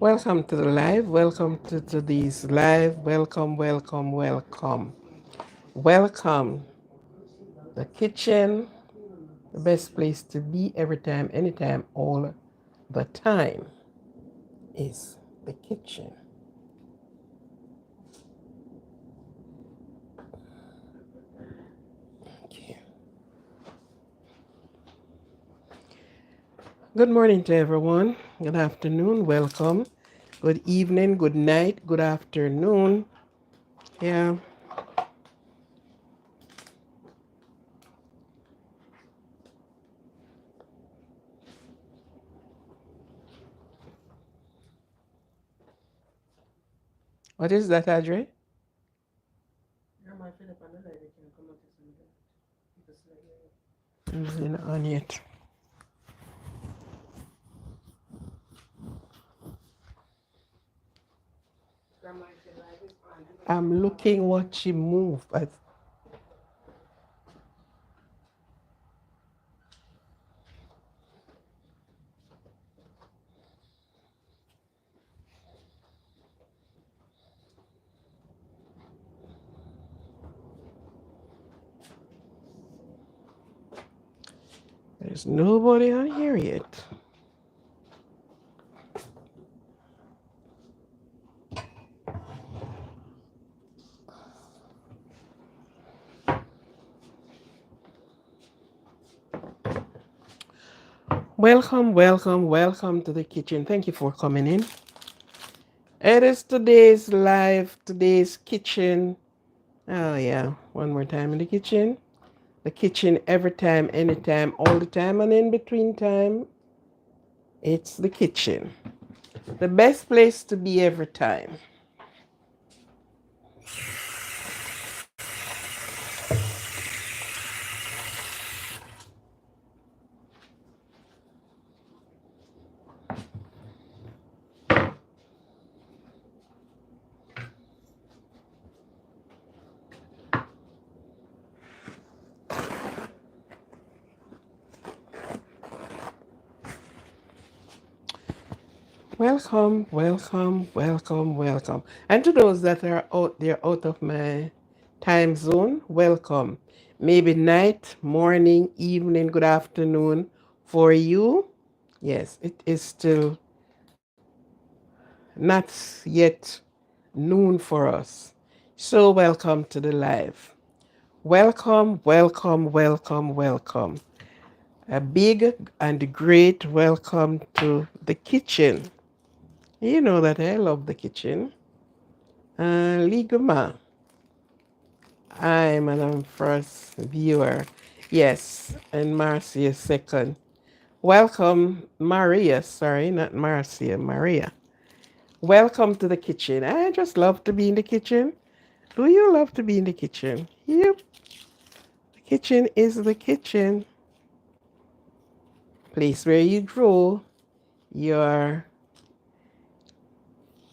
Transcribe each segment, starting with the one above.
Welcome to the live. Welcome to today's live. Welcome, welcome, welcome. Welcome. The kitchen, the best place to be every time, anytime, all the time is the kitchen. Okay. Good morning to everyone. Good afternoon. Welcome. Good evening. Good night. Good afternoon. Yeah. What is that, Audrey? It's not on yet. I'm looking what she moved. There's nobody on here yet. Welcome, welcome, welcome to the kitchen. Thank you for coming in. It is today's live, today's kitchen. Oh, yeah. One more time in the kitchen. The kitchen every time, anytime, all the time, and in between time. It's the kitchen. The best place to be every time. Welcome, welcome, welcome, welcome. And to those that are out there out of my time zone, welcome. Maybe night, morning, evening, good afternoon for you. Yes, it is still not yet noon for us. So welcome to the live. Welcome, welcome, welcome, welcome. A big and great welcome to the kitchen. You know that I love the kitchen. Ligma. I'm Madam First Viewer. Yes, and Marcia second. Welcome, Maria. Sorry, not Marcia, Maria. Welcome to the kitchen. I just love to be in the kitchen. Do you love to be in the kitchen? Yep. The kitchen is the kitchen. Place where you draw your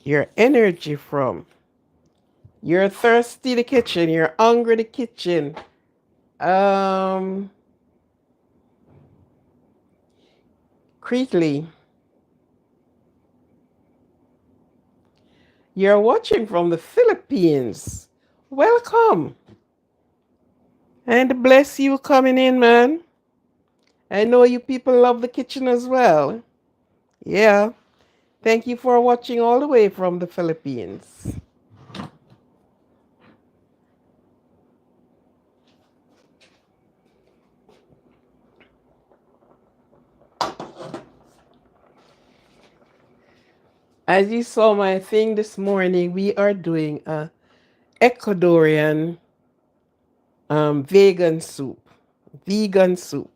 your energy from. You're thirsty, the kitchen. You're hungry, the kitchen. Um, Creekly, you're watching from the Philippines. Welcome. And bless you coming in, man. I know you people love the kitchen as well. Yeah. Thank you for watching all the way from the Philippines. As you saw my thing this morning, we are doing a Ecuadorian vegan soup. Vegan soup.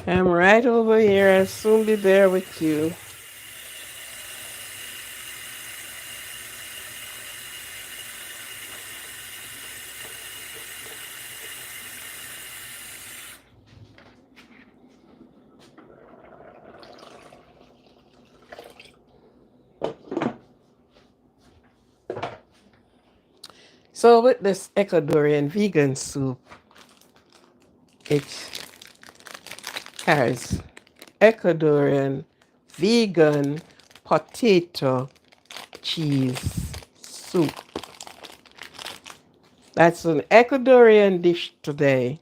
I'm right over here. I'll soon be there with you. So with this Ecuadorian vegan soup, it has Ecuadorian vegan potato cheese soup. That's an Ecuadorian dish today.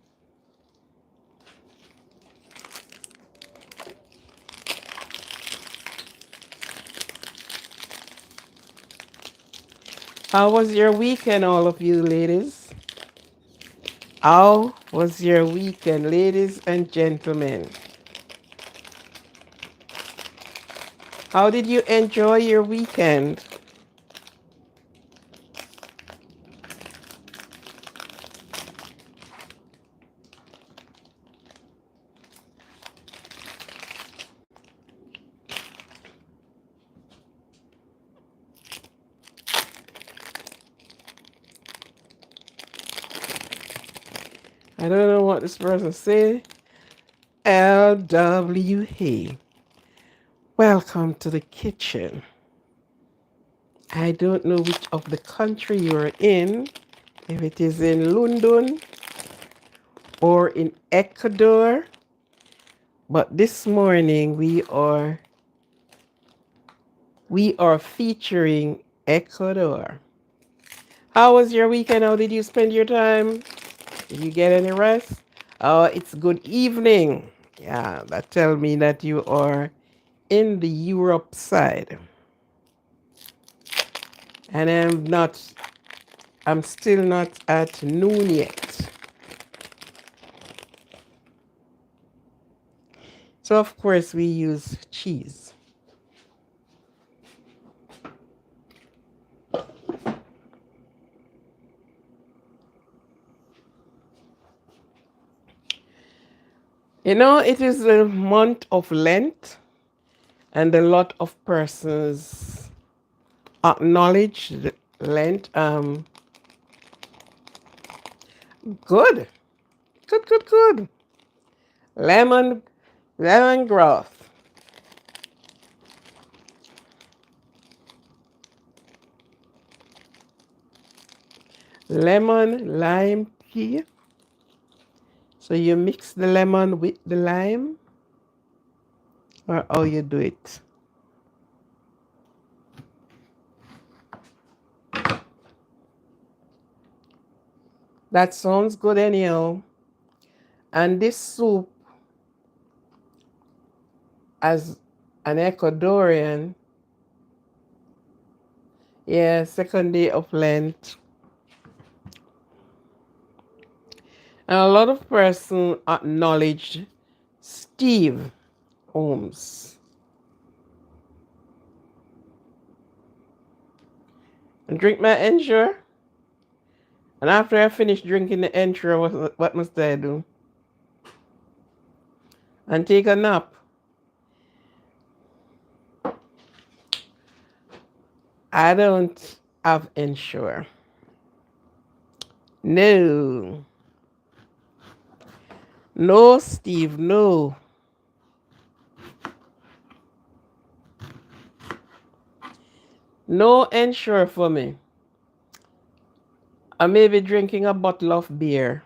How was your weekend, all of you ladies? How was your weekend, ladies and gentlemen? How did you enjoy your weekend? I don't know what this person said. LWA. Welcome to the kitchen. I don't know which of the country you're in, if it is in London or in Ecuador, but this morning we are featuring Ecuador. How was your weekend? How did you spend your time? Did you get any rest? Oh, it's good evening. Yeah, that tells me that you are in the Europe side. And I'm still not at noon yet. So of course we use cheese. You know, it is the month of Lent, and a lot of persons acknowledge Lent. Good, good, good, good. Lemon broth. Lemon, lime, pea. So you mix the lemon with the lime, or how you do it? That sounds good anyhow. And this soup, as an Ecuadorian, yeah, second day of Lent. And a lot of persons acknowledge Steve Holmes. And drink my ensure. And after I finish drinking the ensure, what must I do? And take a nap. I don't have ensure. No. No, Steve, no. No ensure for me. I may be drinking a bottle of beer.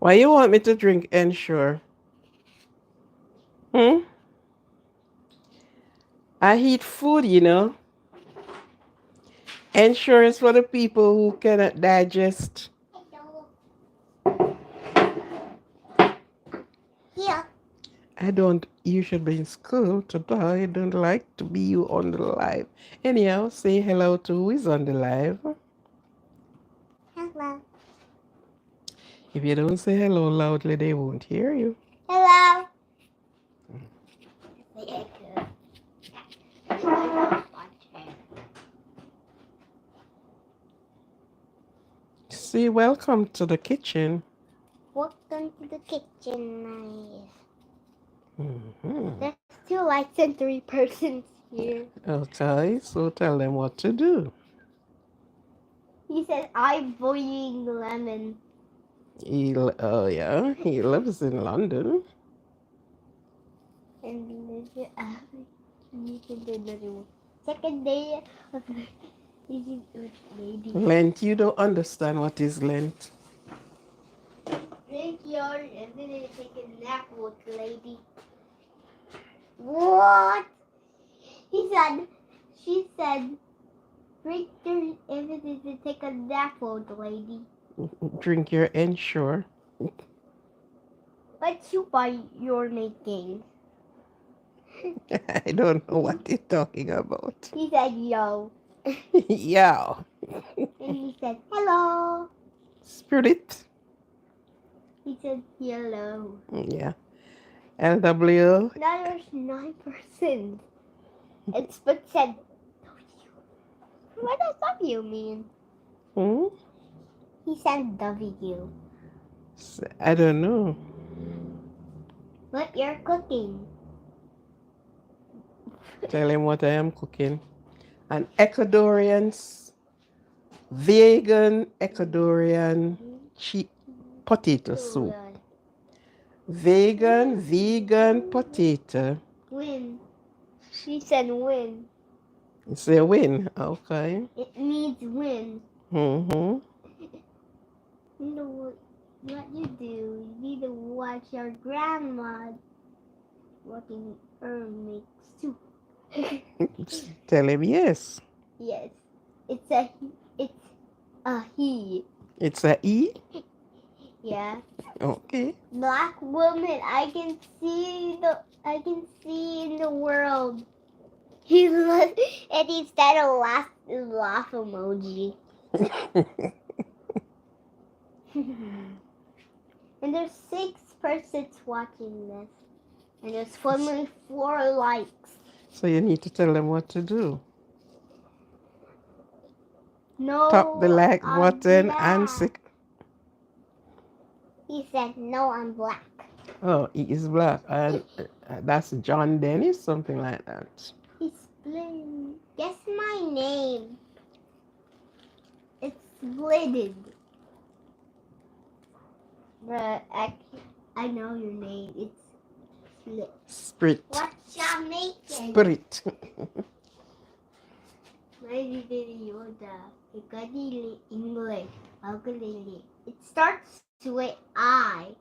Why you want me to drink ensure? Hmm? I eat food, you know. Ensure is for the people who cannot digest. Yeah. You should be in school today. I don't like to be you on the live. Anyhow, say hello to who is on the live. Hello. If you don't say hello loudly, they won't hear you. Hello. Say hello. See, welcome to the kitchen. Welcome to the kitchen. Mm-hmm. There's 2 lights and 3 persons here. Okay, so tell them what to do. He said, I'm boiling lemon. Oh yeah, he lives in London. And you can do another one. Second day of maybe. Lent, you don't understand what is Lent. Drink yours and then you take a nap with lady. What? She said, drink yours and then you take a nap with lady. Drink your Ensure. What's you by your making? I don't know what you're talking about. He said, yo. Yeah. And he said, hello. Spirit. He said, hello. Yeah. LW. Now there's 9 persons. It's but said, what does W mean? Hmm? He said W. I don't know. What you're cooking? Tell him what I am cooking. An Ecuadorian, vegan Ecuadorian potato soup. Vegan potato. Win. She said win. It's a win. Okay. It means win. Mm-hmm. You know what you do? You need to watch your grandma watching her make soup. Tell him yes. Yes. It's a he. It's a E? Yeah. Okay. Black woman, I can see in the world. And instead of laugh emoji. And there's 6 persons watching this. And there's only 4 likes. So you need to tell them what to do. No. Tap the like I'm button black. and sick. He said, no, I'm black. Oh, he is black. And that's John Dennis, something like that. He's blue. Guess my name. It's Splitted. But I know your name. It's Split. Spirit. What you making? Spirit. English. It starts with I.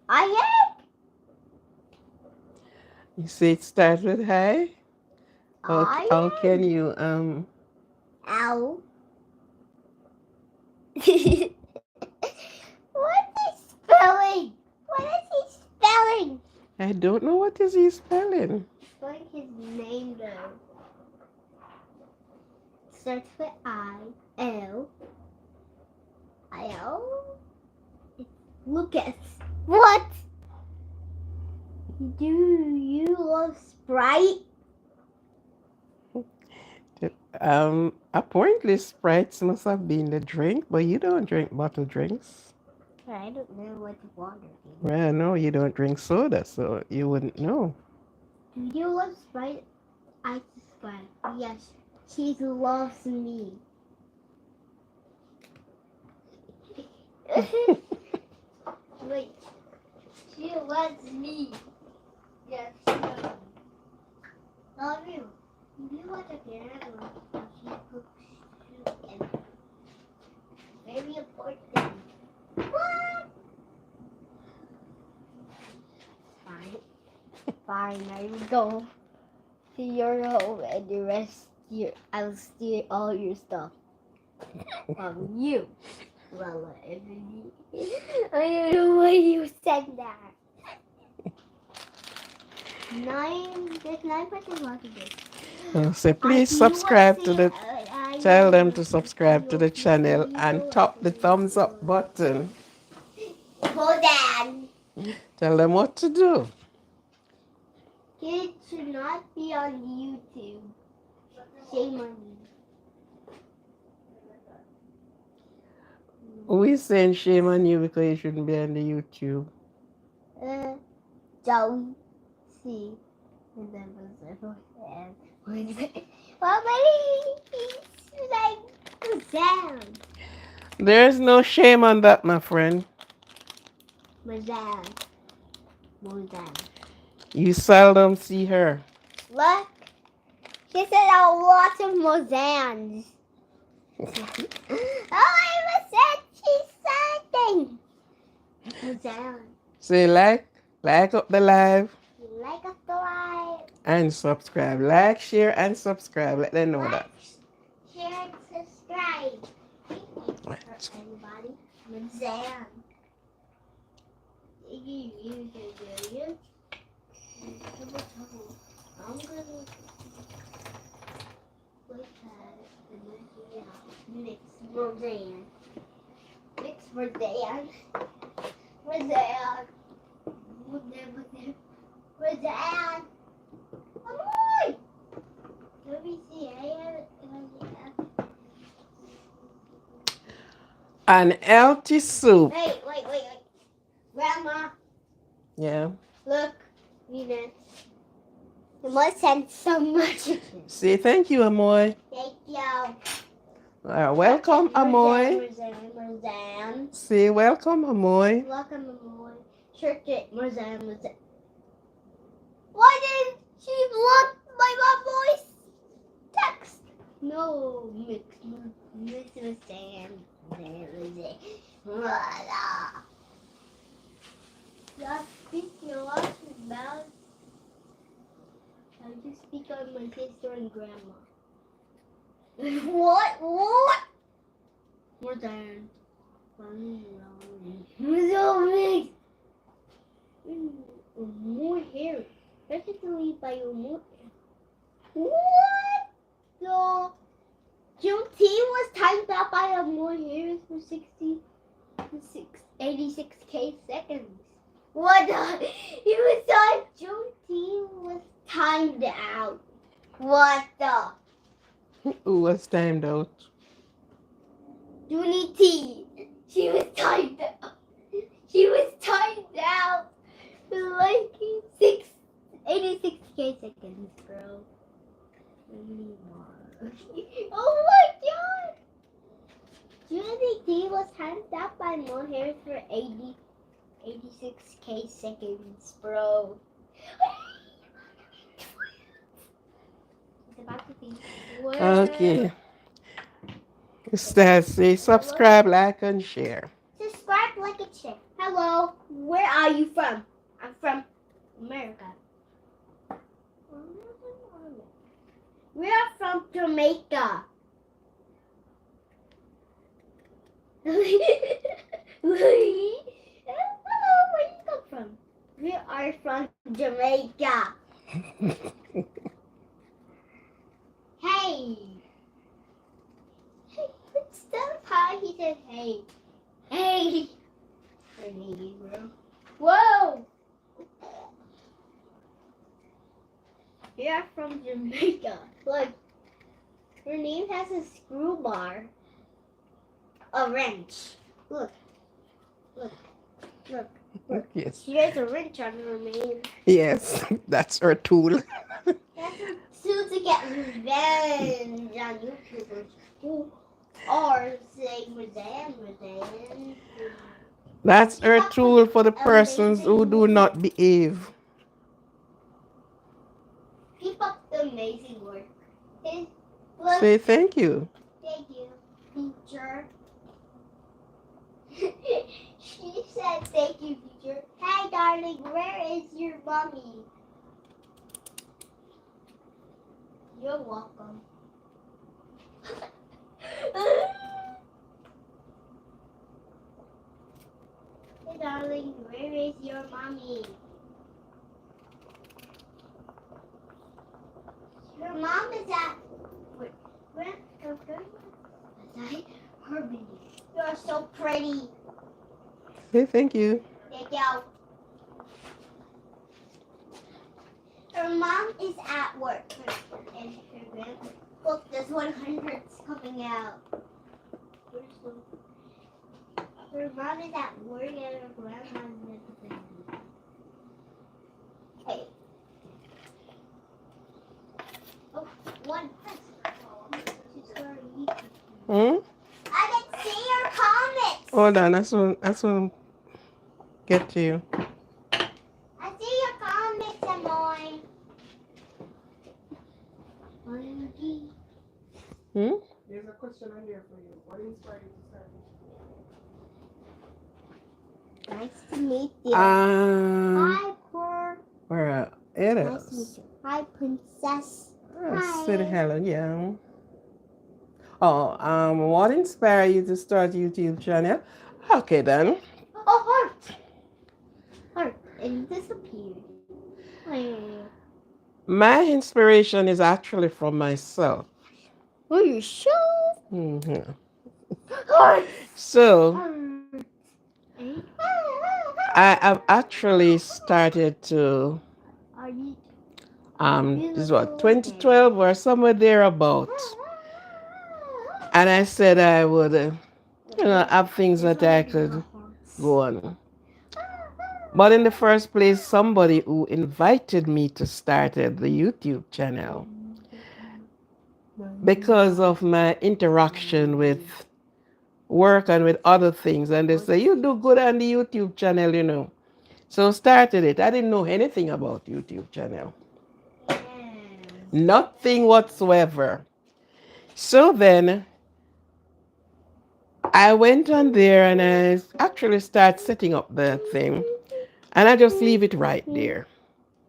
I am. You say it starts with hi? How can you Ow. What is spelling? What is he spelling? I don't know what is he spelling. Spelling his name though. Starts with I. L. It's Lucas. What? Do you love Sprite? Apparently Sprites must have been the drink, but you don't drink bottled drinks. I don't know what water is. Well, no, you don't drink soda, so you wouldn't know. Do you love Sprite? I love Sprite. Yes, she loves me. Wait, she loves me. Yes, she loves me. Love you. Do you want a piano? She cooks soup and very important. What? Fine, I will go to your home and the rest I will steal all your stuff from you. Well, Ebony. I don't know why you said that. There's 9 percent watching this. So please subscribe to the Tell them to subscribe to the channel and tap the thumbs up button. Hold on. Tell them what to do. Kids should not be on YouTube. Shame on you. We saying shame on you because you shouldn't be on the YouTube. Joey. See. And then well, maybe he's like down. There's no shame on that, my friend. Mazan. You seldom see her. Look. She said a lot of Mozans. Oh, I said she's something. Mozan. Say like up the live, Like us the live. and subscribe. Like, share, and subscribe. Let them know that. Share and subscribe. Right. Everybody. Mozan. I'm gonna look at the mix Roseanne. Mix Roseanne. Roseanne. Roseanne. Come on! Let me see. An healthy soup. Wait. Grandma, Yeah. look. Venus. You must send so much. Say thank you, Amoy. Thank you. Welcome, Amoy. Roseanne. Say welcome, Amoy. Welcome, Amoy. Church it, Roseanne. Why did she block my voice text? No, Miss Roseanne. Just speak your last about. I just speak on my sister and grandma. What? More than. More hair. Practically by your more. What? So, Juneteenth was timed out by a more hairs for 86k seconds. What the? It was on Juneteenth was timed out. What the? Who was timed out? Juneteenth. She was timed out. She was timed out for like 86k seconds, bro. Oh my god! Juneteenth was timed out by more hair for 86k seconds, bro. It's about to be. Okay. Stas, say subscribe, like, and share. Subscribe, like, and share. Hello, where are you from? I'm from America. We are from Jamaica. Hello, where you come from? We are from Jamaica. Hey. Instead of hi, he said hey. Hey. Whoa. We are from Jamaica. Look. Her name has a screw bar. A wrench. Look. Yes. She has a wrench on her name. Yes, that's her tool. That's a tool to get revenge on YouTubers who are saying Roseanne. That's her tool for the persons who do not behave. Keep up the amazing work. Look. Say thank you. Thank you, teacher. She said thank you, teacher. Hey, darling, where is your mommy? You're welcome. Hey, darling, where is your mommy? Your mom is at... Where? Hi, Herbie. You're so pretty. Hey, thank you. Thank you. Her mom is at work. And her grandpa. Look, there's 100's coming out. Her mom is at work and her grandma's at the baby. Hey. Oh, one. Hmm? I can see your comments. Hold on, that's what get to you. I see your comments, Amoy. Hmm? There's a question on there for you. What inspired you to start this? Nice to meet you. Hi, poor. Where it Nice to meet is. you. Hi, princess. Hi. Said hello, yeah. Oh, what inspired you to start YouTube channel? Okay then. Oh, heart. Heart. It disappeared. Wait. My inspiration is actually from myself. Oh, you sure? Mhm. Heart. So Heart. I have actually started to Are you this is what 2012 or somewhere thereabout, and I said I would have things that I could go on. But in the first place, somebody who invited me to start the YouTube channel because of my interaction with work and with other things, and they say you do good on the YouTube channel. So started it. I didn't know anything about YouTube channel, nothing whatsoever. So then I went on there and I actually start setting up the thing, and I just leave it right there.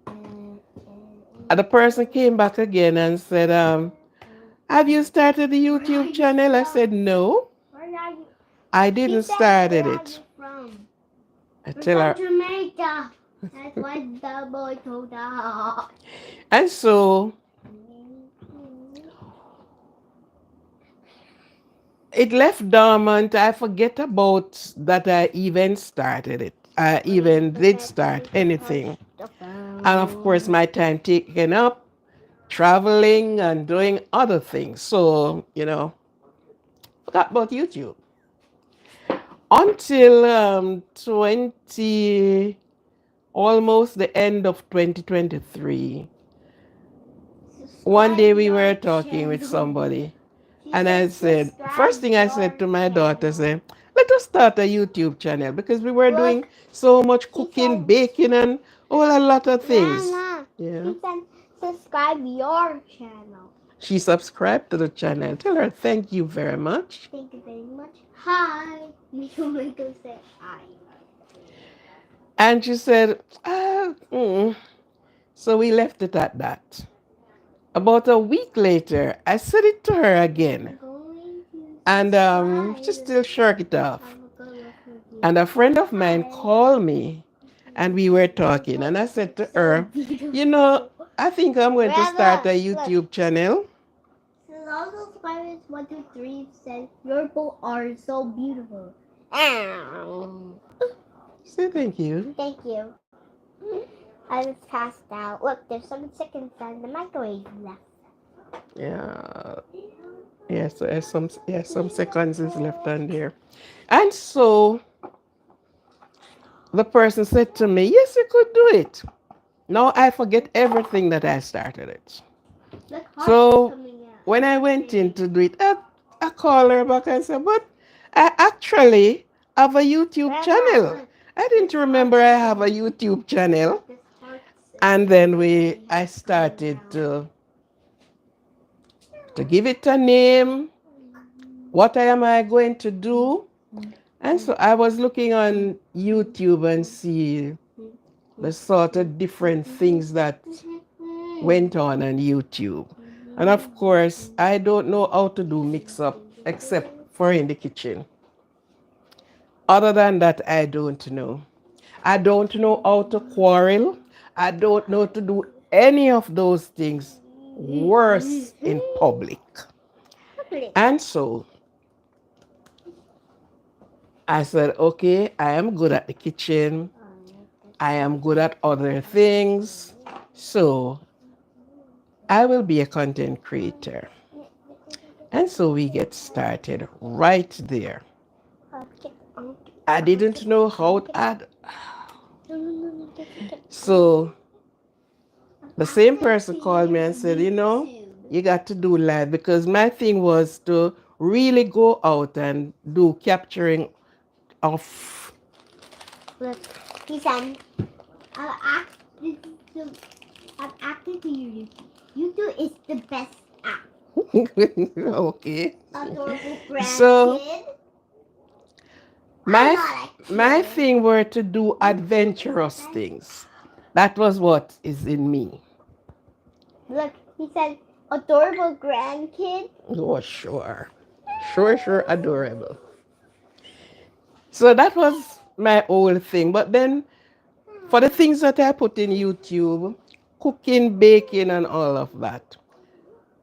And the person came back again and said, have you started the YouTube channel? I said, no, Where are you? I didn't start Where are it. you from? I We're tell from her. Jamaica. That's what the boy told us. And so it left dormant. I forget about that I even started it. I even did start anything. And of course, my time taken up traveling and doing other things. So, forgot about YouTube. Until almost the end of 2023. One day we were talking with somebody, and I said, first thing I said to my daughter, said, let us start a YouTube channel because we were doing so much cooking, baking, and a lot of things. Grandma, Yeah. he said subscribe your channel. She subscribed to the channel. Tell her thank you very much. Thank you very much. Hi. You can make her say hi. And she said, So we left it at that. About a week later, I said it to her again. And she still shirked it off. And a friend of mine called me and we were talking. And I said to her, I think I'm going to start a YouTube channel. Also, subscribers 123 said your both are so beautiful. Say thank you. Thank you. I was passed out. Look, there's 7 seconds and the microwave left. Yeah. Yes, there's some seconds is left on there. And so the person said to me, yes, you could do it. Now I forget everything that I started it. So when I went in to do it, I called her back and said, but I actually have a YouTube channel. I didn't remember I have a YouTube channel. And then I started to give it a name. What am I going to do? And so I was looking on YouTube and see the sort of different things that went on YouTube. And of course, I don't know how to do mix up except for in the kitchen. Other than that, I don't know. I don't know how to quarrel. I don't know to do any of those things worse in public. And so I said, okay, I am good at the kitchen. I am good at other things. So I will be a content creator. And so we get started right there. I didn't know how to add. So the same person called me and said, you got to do live because my thing was to really go out and do capturing of. Look, he said, I'll act, this is the, I've acted to you. YouTube is the best app. Okay. Adorable So grandkid. my I'm not a my kid. thing were to do adventurous things. That was what is in me. Look, he said, adorable grandkid. Oh, sure. Sure, adorable. So that was my old thing. But then for the things that I put in YouTube, cooking, baking, and all of that.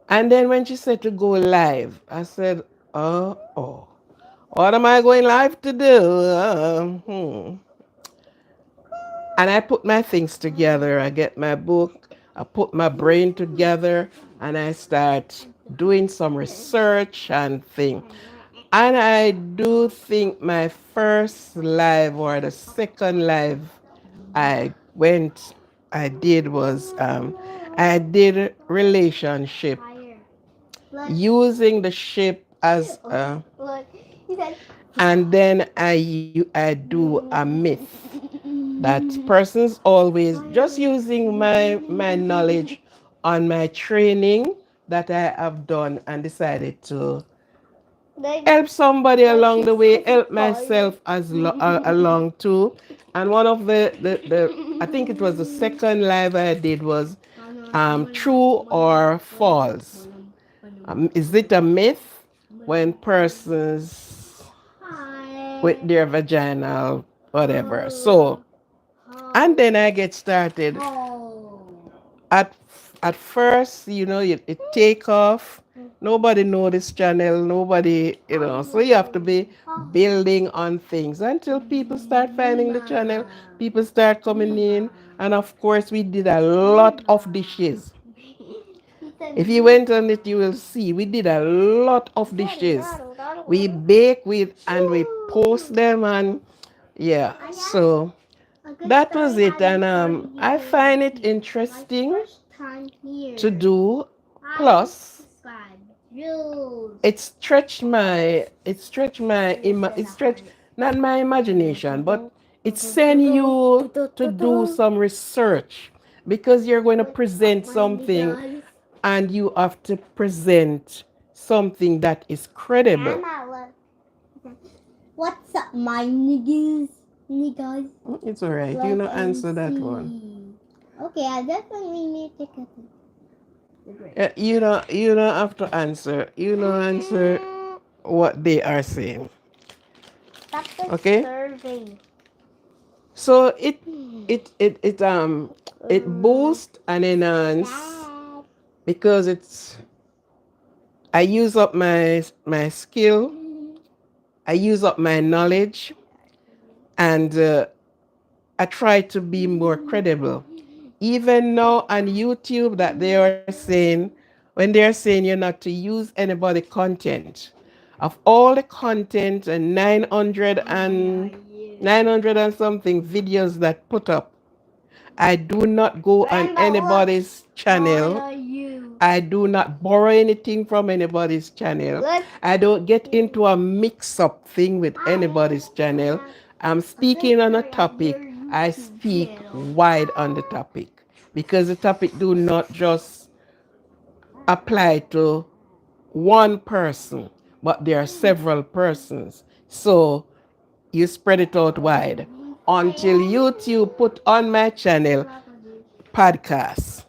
And then when she said to go live, I said, oh, what am I going live to do? And I put my things together. I get my book, I put my brain together, and I start doing some research and thing. And I do think my first live or the second live I went, I did was I did relationship Look, using the ship as look, he said, and then I do a myth that persons always just using my knowledge on my training that I have done and decided to like, help somebody along he the way, said, help fire. myself along too. And one of the I think it was the second live I did was true or false. Is it a myth when persons with Hi. their vaginal whatever? So and then I get started. Oh. At at first, it take off. Nobody know this channel. Nobody, So you have to be building on things until people start finding the channel. People start coming in, and of course, we did a lot of dishes. If you went on it, you will see we did a lot of dishes. We bake with and we post them, and yeah. So that was it, and I find it interesting to do. Plus, it stretched not my imagination, but it send you to do some research because you're going to present something and you have to present something that is credible. What's up, my niggas? Niggas. It's all right. You know, answer that one. Okay, I definitely need to get You don't have to answer. You don't answer what they are saying. That's Okay. disturbing. So it boosts and enhance because I use up my skill, I use up my knowledge, and I try to be more credible. Even now on YouTube, that they are saying, when they're saying you're not to use anybody content, of all the content and 900 and something videos that put up, I do not go on anybody's channel. I do not borrow anything from anybody's channel. I don't get into a mix up thing with anybody's channel. I'm speaking on a topic. I speak wide on the topic because the topic do not just apply to one person, but there are several persons. So you spread it out wide until YouTube put on my channel podcasts.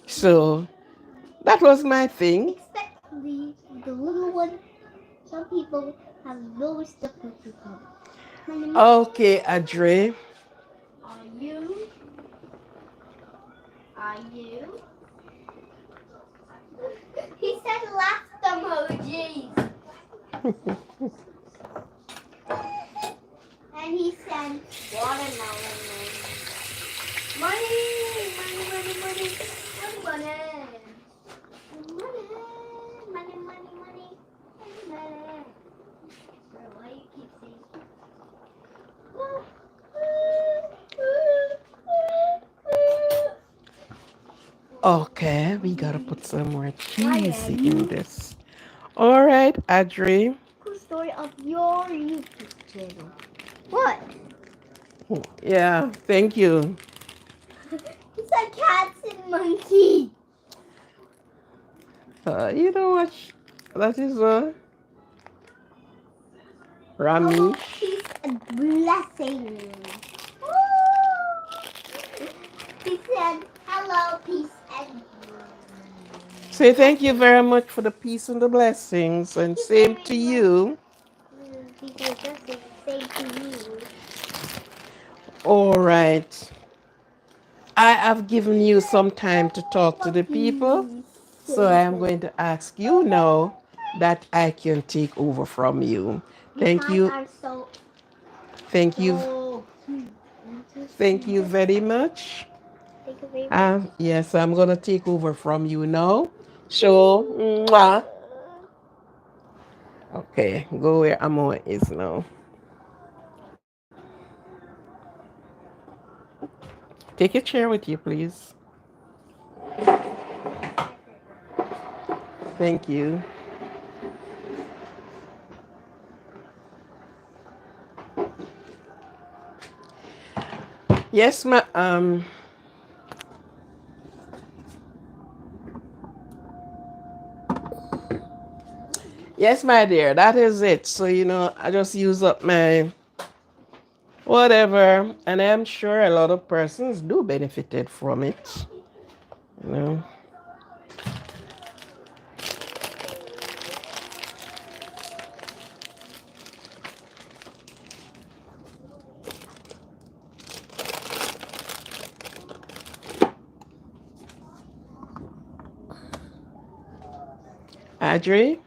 So that was my thing. Especially the little one. Some people have no stuff to become. Okay, Adre. Are you? Are you? He said last And he sent watermelon. Money, money, money, money, money, money. Money, money, money, money, money. Bro, why you keep saying? Okay, we gotta put some more cheese Ryan, in this. All right, Adri. cool story of your YouTube channel. What? Yeah, thank you. It's a cats and monkey. You know what? That is Hello, Ramesh. peace and blessing. He said, hello, peace and Say thank you blessing. very much for the peace and the blessings, and Thank you same very to much. you. Peace and blessing. Same to you. All right. I have given you some time to talk to the people, so I am going to ask you now that I can take over from you. You Thank guys you. are so, Thank you. so cute. Thank you very much. Thank you very much. Yes, I'm going to take over from you now. So, mwah. Okay, go where Amo is now. Take your chair with you, please. Thank you. Yes, yes, my dear, that is it. So, I just use up my whatever, and I'm sure a lot of persons do benefited from it. You know. Adri?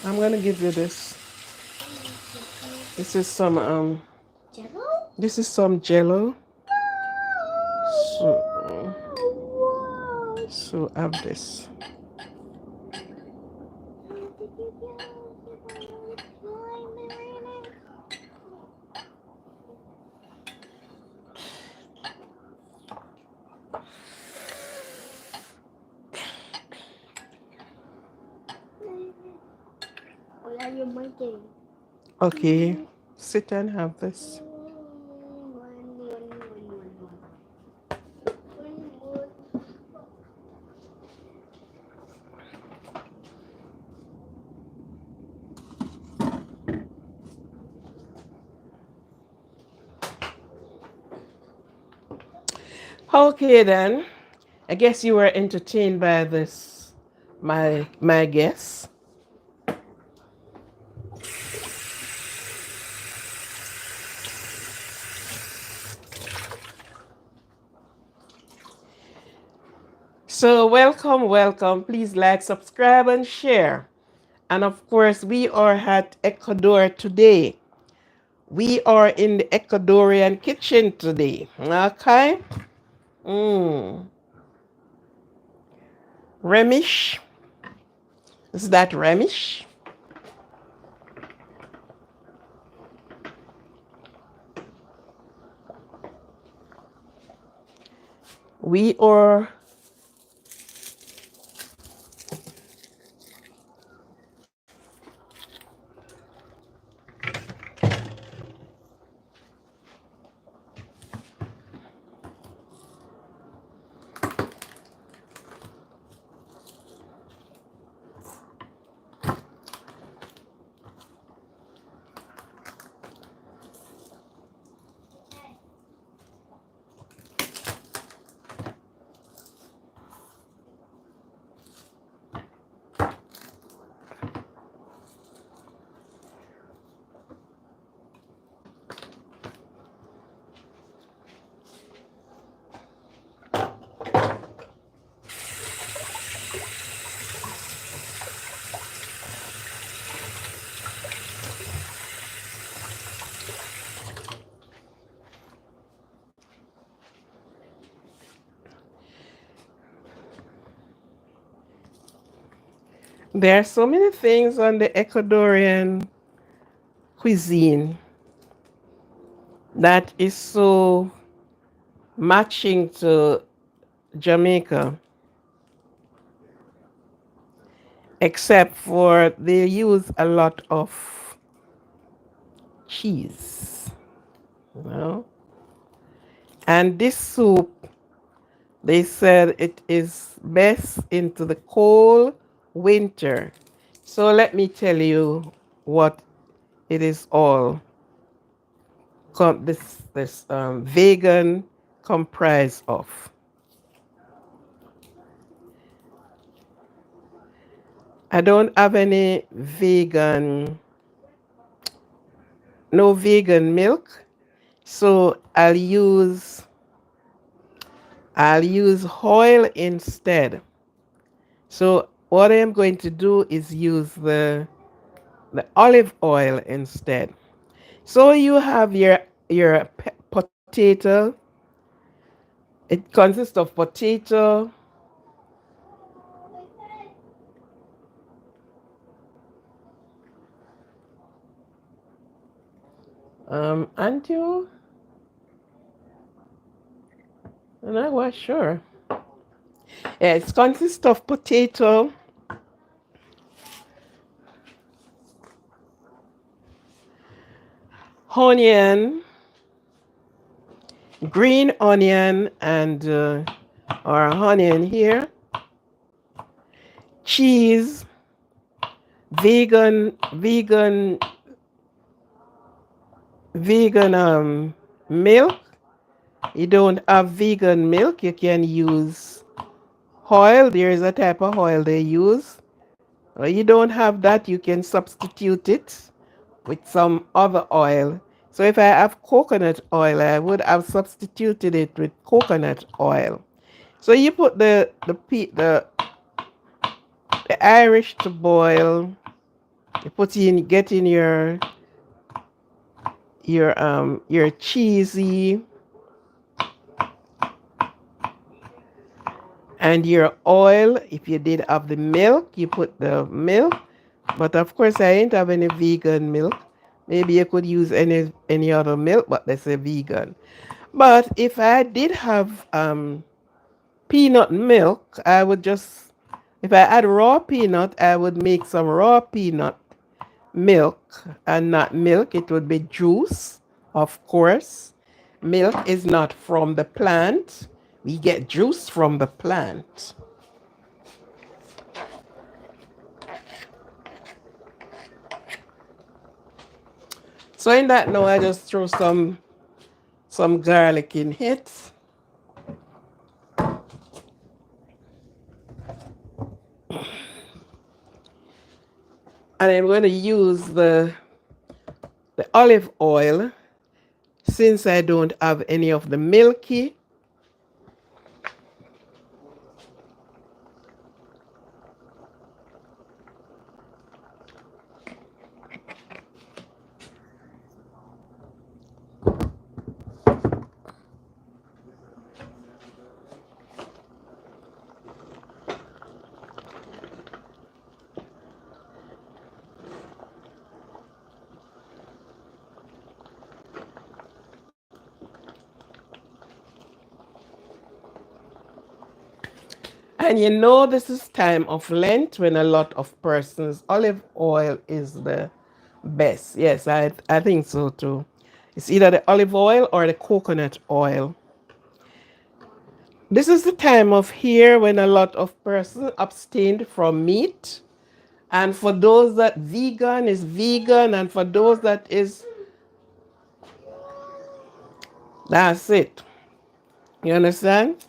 I'm gonna give you this. This is some Jello? this is some jello. So Wow. so have this. Oh yeah, you're making. Okay. Sit and have this. Okay then. I guess you were entertained by this, my guess. So welcome, welcome. Please like, subscribe, and share. And of course, we are at Ecuador today. We are in the Ecuadorian kitchen today. Okay. Mm. Remish. Is that Remish? We are There are so many things on the Ecuadorian cuisine that is so matching to Jamaica, except for they use a lot of cheese, you know. And this soup, they said it is best into the cold winter. So let me tell you what it is all this vegan comprised of. I don't have any vegan, no vegan milk, so I'll use oil instead. So what I am going to do is use the olive oil instead. So you have your potato. It consists of potato, and you, and I was sure. Yeah, it consists of potato, onion, green onion, and or onion here, cheese, vegan, vegan milk. You don't have vegan milk, you can use oil. There is a type of oil they use. You don't have that, you can substitute it with some other oil. So if I have coconut oil, I would have substituted it with coconut oil. So you put the Irish to boil. You put in get in your cheesy and your oil. If you did have the milk, you put the milk. But of course, I ain't have any vegan milk. Maybe you could use any other milk, but that's a vegan. But if I did have peanut milk, I would just, if I had raw peanut, I would make some raw peanut milk and not milk. It would be juice, of course. Milk is not from the plant. We get juice from the plant. So in that now, I just throw some garlic in it. And I'm going to use the olive oil since I don't have any of the milky. And you know this is time of Lent when a lot of persons, olive oil is the best. Yes, I think so too. It's either the olive oil or the coconut oil. This is the time of year when a lot of persons abstained from meat. And for those that vegan is vegan, and for those that is, that's it. You understand?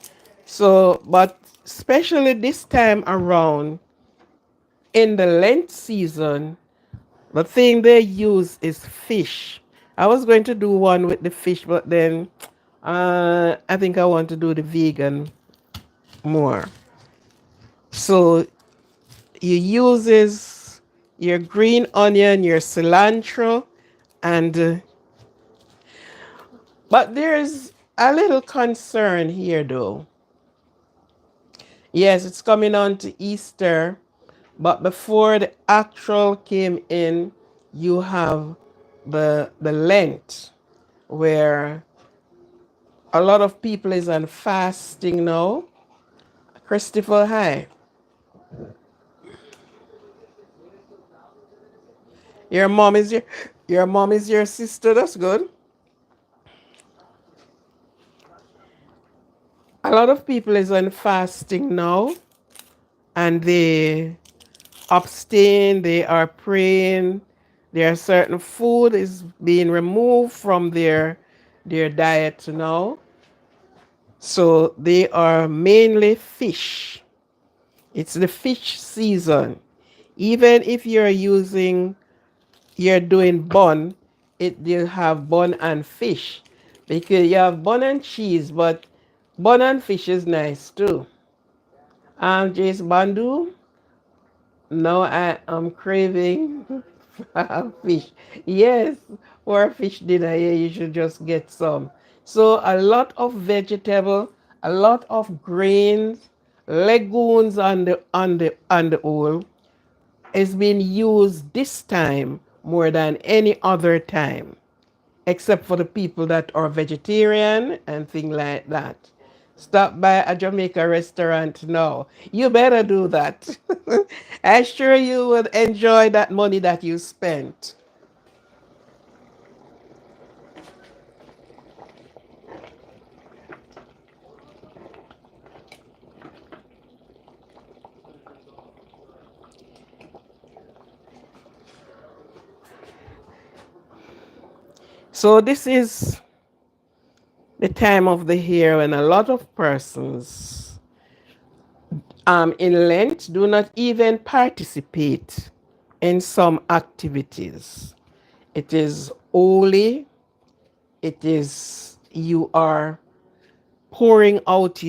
So, but especially this time around in the Lent season, the thing they use is fish. I was going to do one with the fish, but then I think I want to do the vegan more. So you uses your green onion, your cilantro, and but there's a little concern here though. Yes, it's coming on to Easter, But before the actual came in, you have the Lent, where a lot of people is on fasting now. Christopher, hi. Your mom is your mom is your sister. That's good. A lot of people is on fasting now, and they abstain. They are praying. There are certain food is being removed from their diet now. So they are mainly fish. It's the fish season. Even if you're doing bun, it you have bun and fish. Because you have bun and cheese, but bun and fish is nice too. Jace Bandu, now I am craving fish. Yes, for a fish dinner, yeah, you should just get some. So a lot of vegetable, a lot of grains, legumes on the oil is being used this time more than any other time, except for the people that are vegetarian and things like that. Stop by a Jamaica restaurant now. You better do that. I'm sure you would enjoy that money that you spent. So this is the time of the year when a lot of persons in Lent do not even participate in some activities. It is holy. It is you are pouring out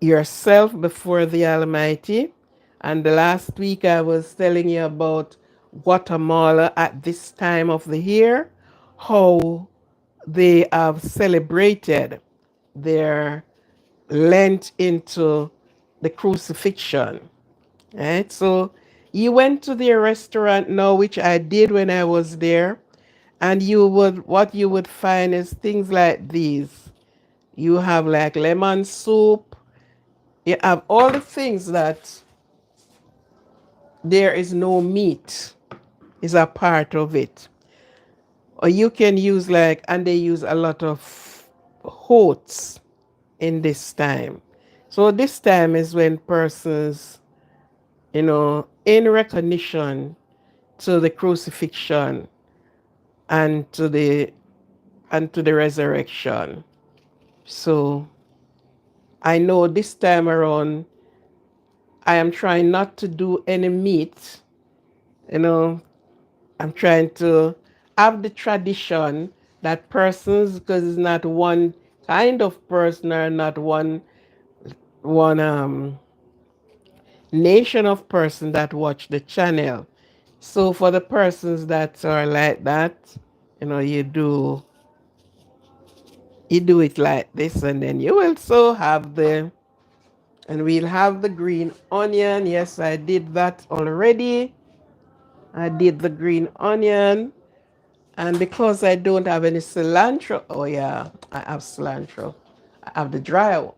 yourself before the Almighty. And the last week I was telling you about Guatemala at this time of the year, how they have celebrated their Lent into the crucifixion. Right? So you went to their restaurant now, which I did when I was there, and what you would find is things like these. You have like lemon soup. You have all the things that there is no meat is a part of it. Or you can use like, and they use a lot of oats in this time. So this time is when persons, in recognition to the crucifixion and to the resurrection. So I know this time around I am trying not to do any meat. You know, I'm trying to have the tradition that persons, because it's not one kind of person or not one nation of person that watch the channel. So for the persons that are like that, you do it like this, and then you also have we'll have the green onion. Yes, I did that already. I did the green onion. And because I don't have any cilantro, oh yeah, I have cilantro. I have the dry one.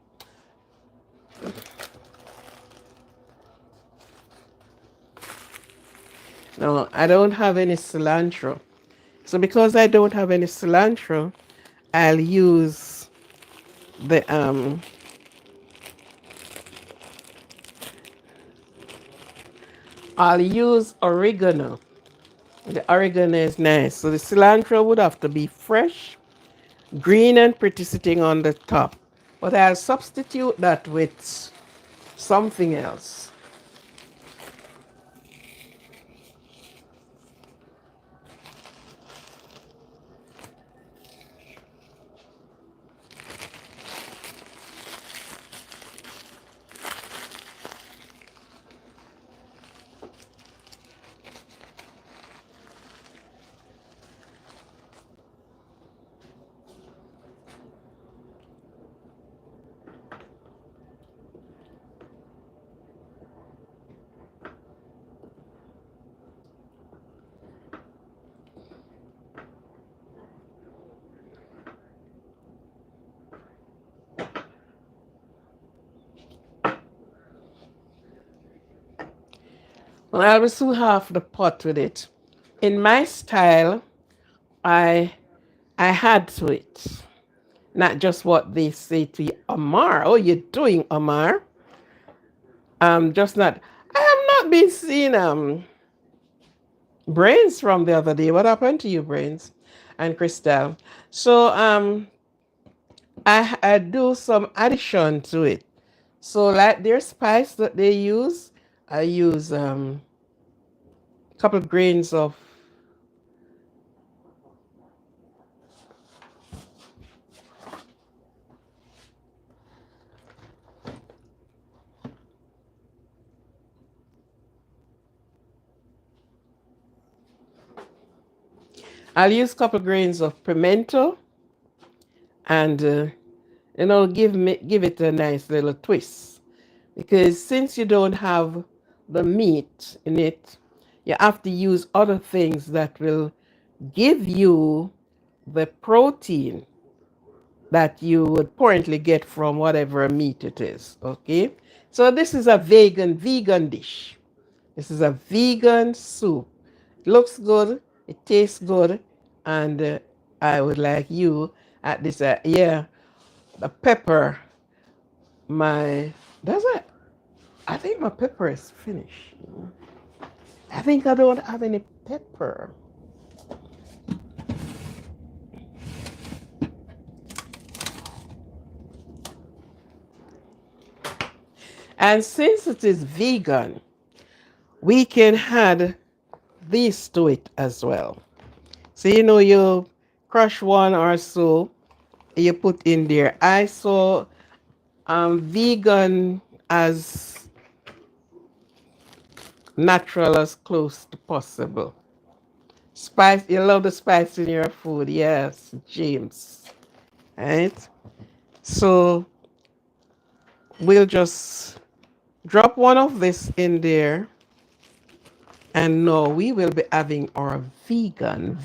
No, I don't have any cilantro. So because I don't have any cilantro, I'll use the I'll use oregano. The oregano is nice. So the cilantro would have to be fresh, green and pretty sitting on the top. But I'll substitute that with something else. I'll be soon half the pot with it. In my style, I I had to it. Not just what they say to you, Omar. Oh, you're doing Omar. Just not. I have not been seeing Brains from the other day. What happened to you, Brains and Crystal? So I do some addition to it. So like their spice that they use, I use a couple of grains of I'll use a couple of grains of pimento and give it a nice little twist. Because since you don't have the meat in it, you have to use other things that will give you the protein that you would currently get from whatever meat it is. Okay, so this is a vegan dish. This is a vegan soup. It looks good, it tastes good, and I would like you at this. Yeah, the pepper. My does it? I think my pepper is finished. I think I don't have any pepper. And since it is vegan, we can add this to it as well. So you crush one or so, you put in there. I saw vegan as natural as close to possible. Spice, you love the spice in your food, yes, James. Right? So we'll just drop one of this in there. And no, we will be having our vegan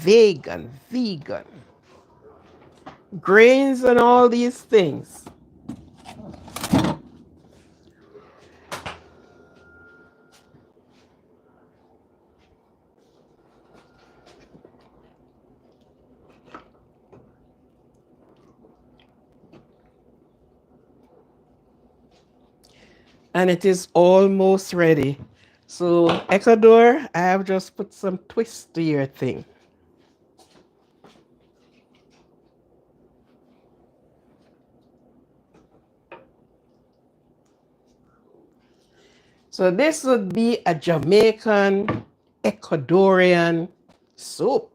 grains and all these things. And it is almost ready. So, Ecuador, I have just put some twist to your thing. So, this would be a Jamaican Ecuadorian soup.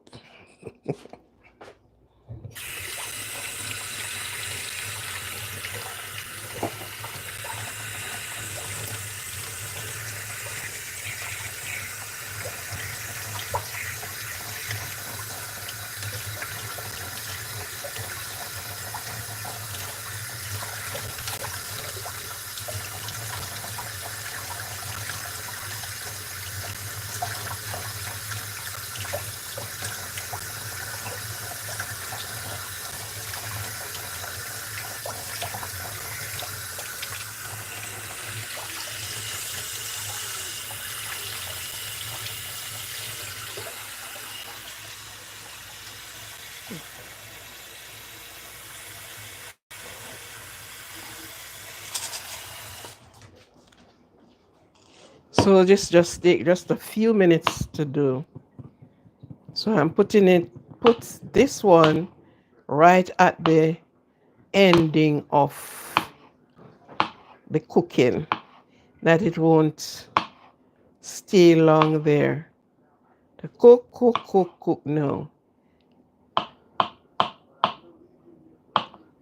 So, this just take just a few minutes to do. So, I'm put this one right at the ending of the cooking, that it won't stay long there. To cook. No.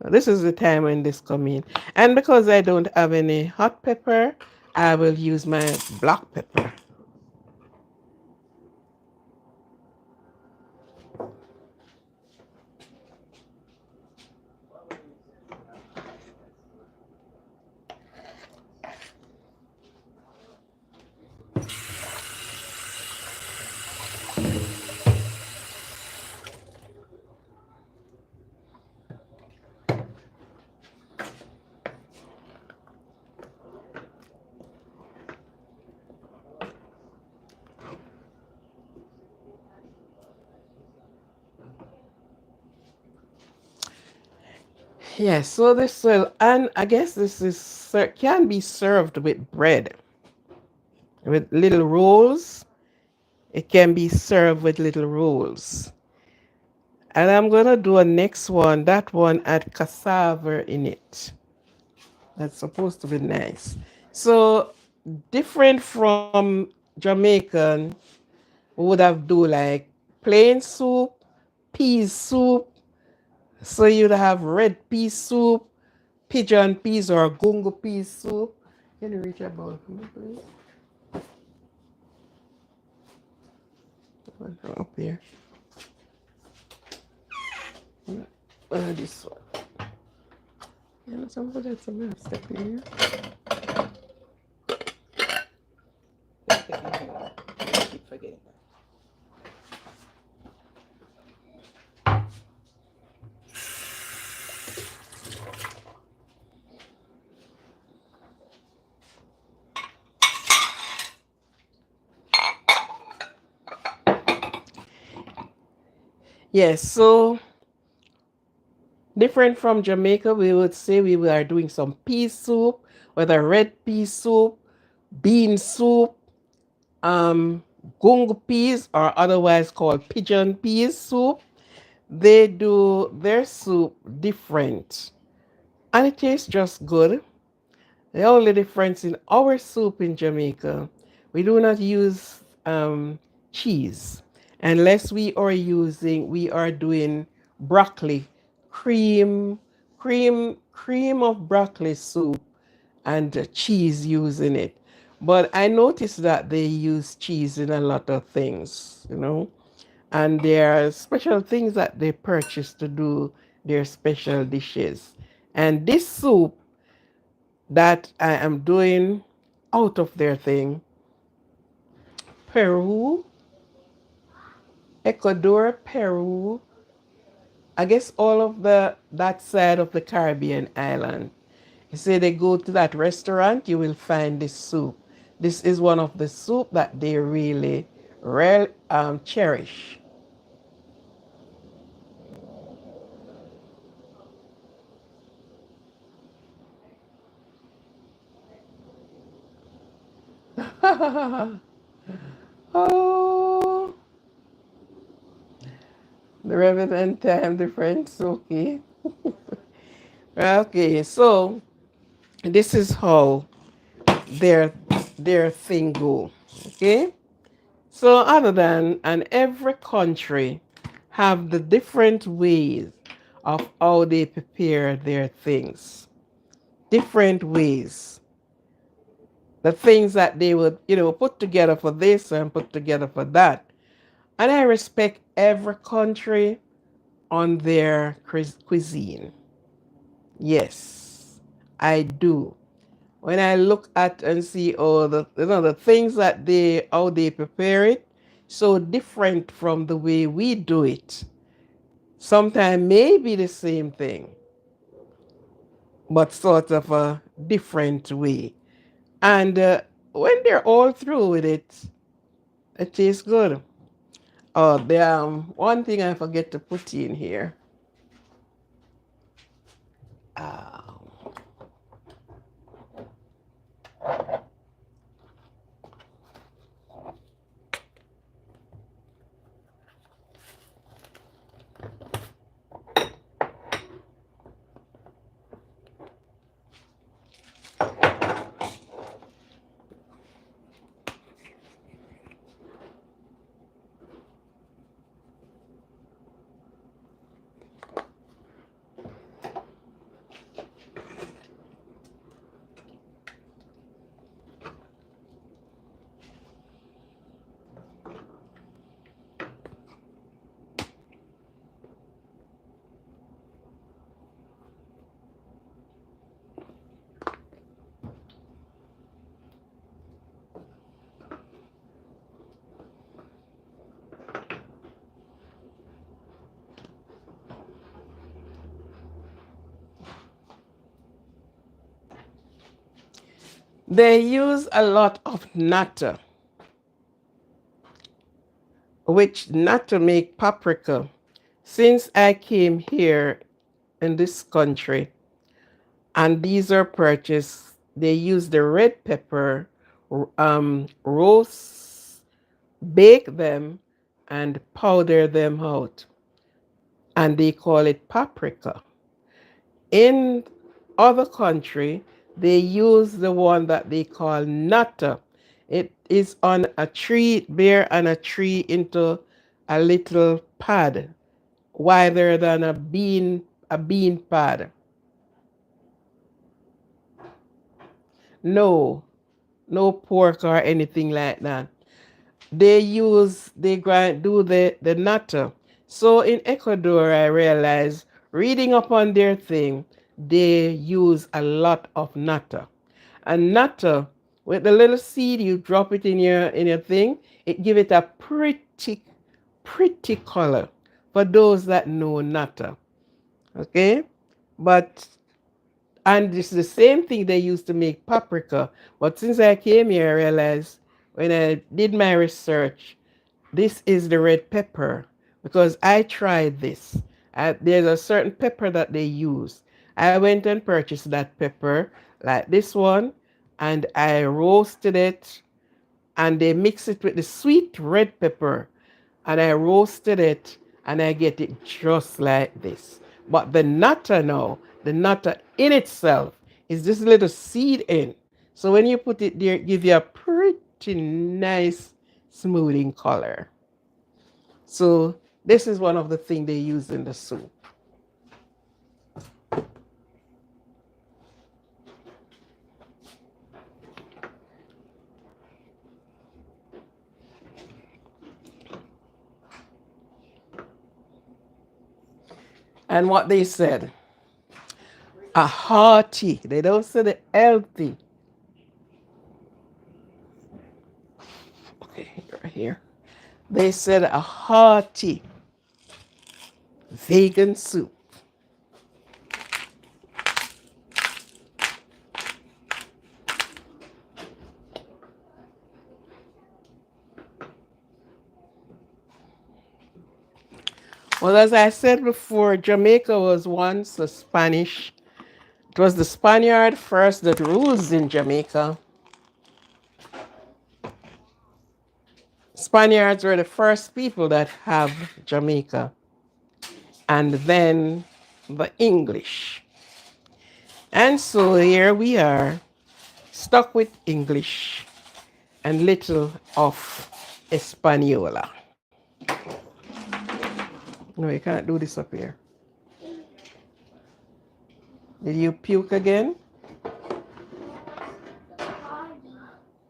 This is the time when this come in. And because I don't have any hot pepper, I will use my black pepper. Yes, so this will, and I guess this is can be served with bread, with little rolls. It can be served with little rolls. And I'm gonna do a next one. That one had cassava in it. That's supposed to be nice. So different from Jamaican, we would have do like plain soup, peas soup. So you'd have red pea soup, pigeon peas or gungo pea soup. Can you reach a bowl for me, please? One from up here. This one. Yeah, somebody that's a step in here. I keep forgetting that. Yes, so different from Jamaica, we would say we are doing some pea soup, whether red pea soup, bean soup, um, gung peas, or otherwise called pigeon peas soup. They do their soup different, and it tastes just good. The only difference in our soup in Jamaica, we do not use cheese unless we are doing broccoli, cream, cream of broccoli soup and cheese using it. But I noticed that they use cheese in a lot of things, and there are special things that they purchase to do their special dishes. And this soup that I am doing out of their thing, Peru, Ecuador, Peru, I guess all of that side of the Caribbean island. You say they go to that restaurant, you will find this soup. This is one of the soup that they really cherish. Oh, the relevant time difference. Okay. Okay, so this is how their their thing go. Okay. So other than and every country have the different ways of how they prepare their things. Different ways. The things that they would, put together for this and put together for that. And I respect every country on their cuisine. Yes, I do. When I look at and see all the things that how they prepare it, so different from the way we do it. Sometimes maybe the same thing, but sort of a different way. And when they're all through with it, it tastes good. Oh, the one thing I forget to put in here. Uh, they use a lot of nata, which nata make paprika. Since I came here in this country, and these are purchased. They use the red pepper, roast, bake them, and powder them out, and they call it paprika. In other country, they use the one that they call nata. It is on a tree, bear on a tree into a little pad, wider than a bean pad. No, no pork or anything like that. They grind do the nata. So in Ecuador, I realized reading upon their thing, they use a lot of nata. And nata, with the little seed, you drop it in your thing, it give it a pretty color for those that know nata. Okay? But and it's the same thing they used to make paprika. But since I came here, I realized when I did my research, this is the red pepper because I tried this. There's a certain pepper that they use. I went and purchased that pepper, like this one, and I roasted it, and they mix it with the sweet red pepper, and I roasted it, and I get it just like this. But the nata now, the nata in itself is this little seed in. So when you put it there, it gives you a pretty nice smoothing color. So this is one of the things they use in the soup. And what they said, a hearty, they don't say the healthy. Okay, right here. They said a hearty vegan soup. Well, as I said before, Jamaica was once a Spanish. It was the Spaniard first that rules in Jamaica. Spaniards were the first people that have Jamaica, and then the English. And so here we are, stuck with English and little of Española. No, you can't do this up here. Did you puke again?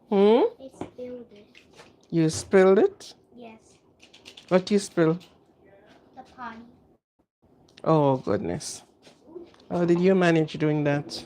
Hmm? I spilled it. You spilled it? Yes, What you spill? the pond. Oh, goodness. How did you manage doing that?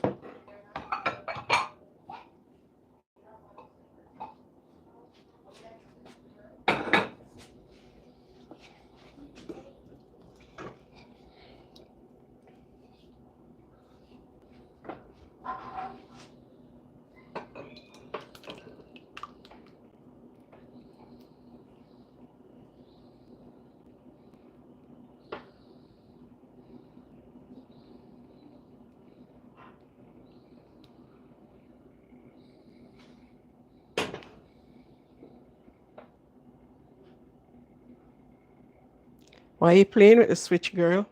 Why are you playing with the switch, girl?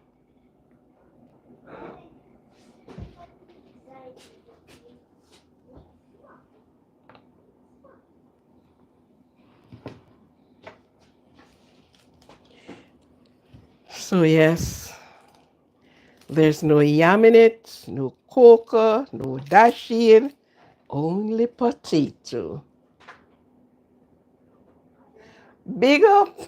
So, yes, there's no yam in it, no cocoa, no dasheen, only potato. Big up.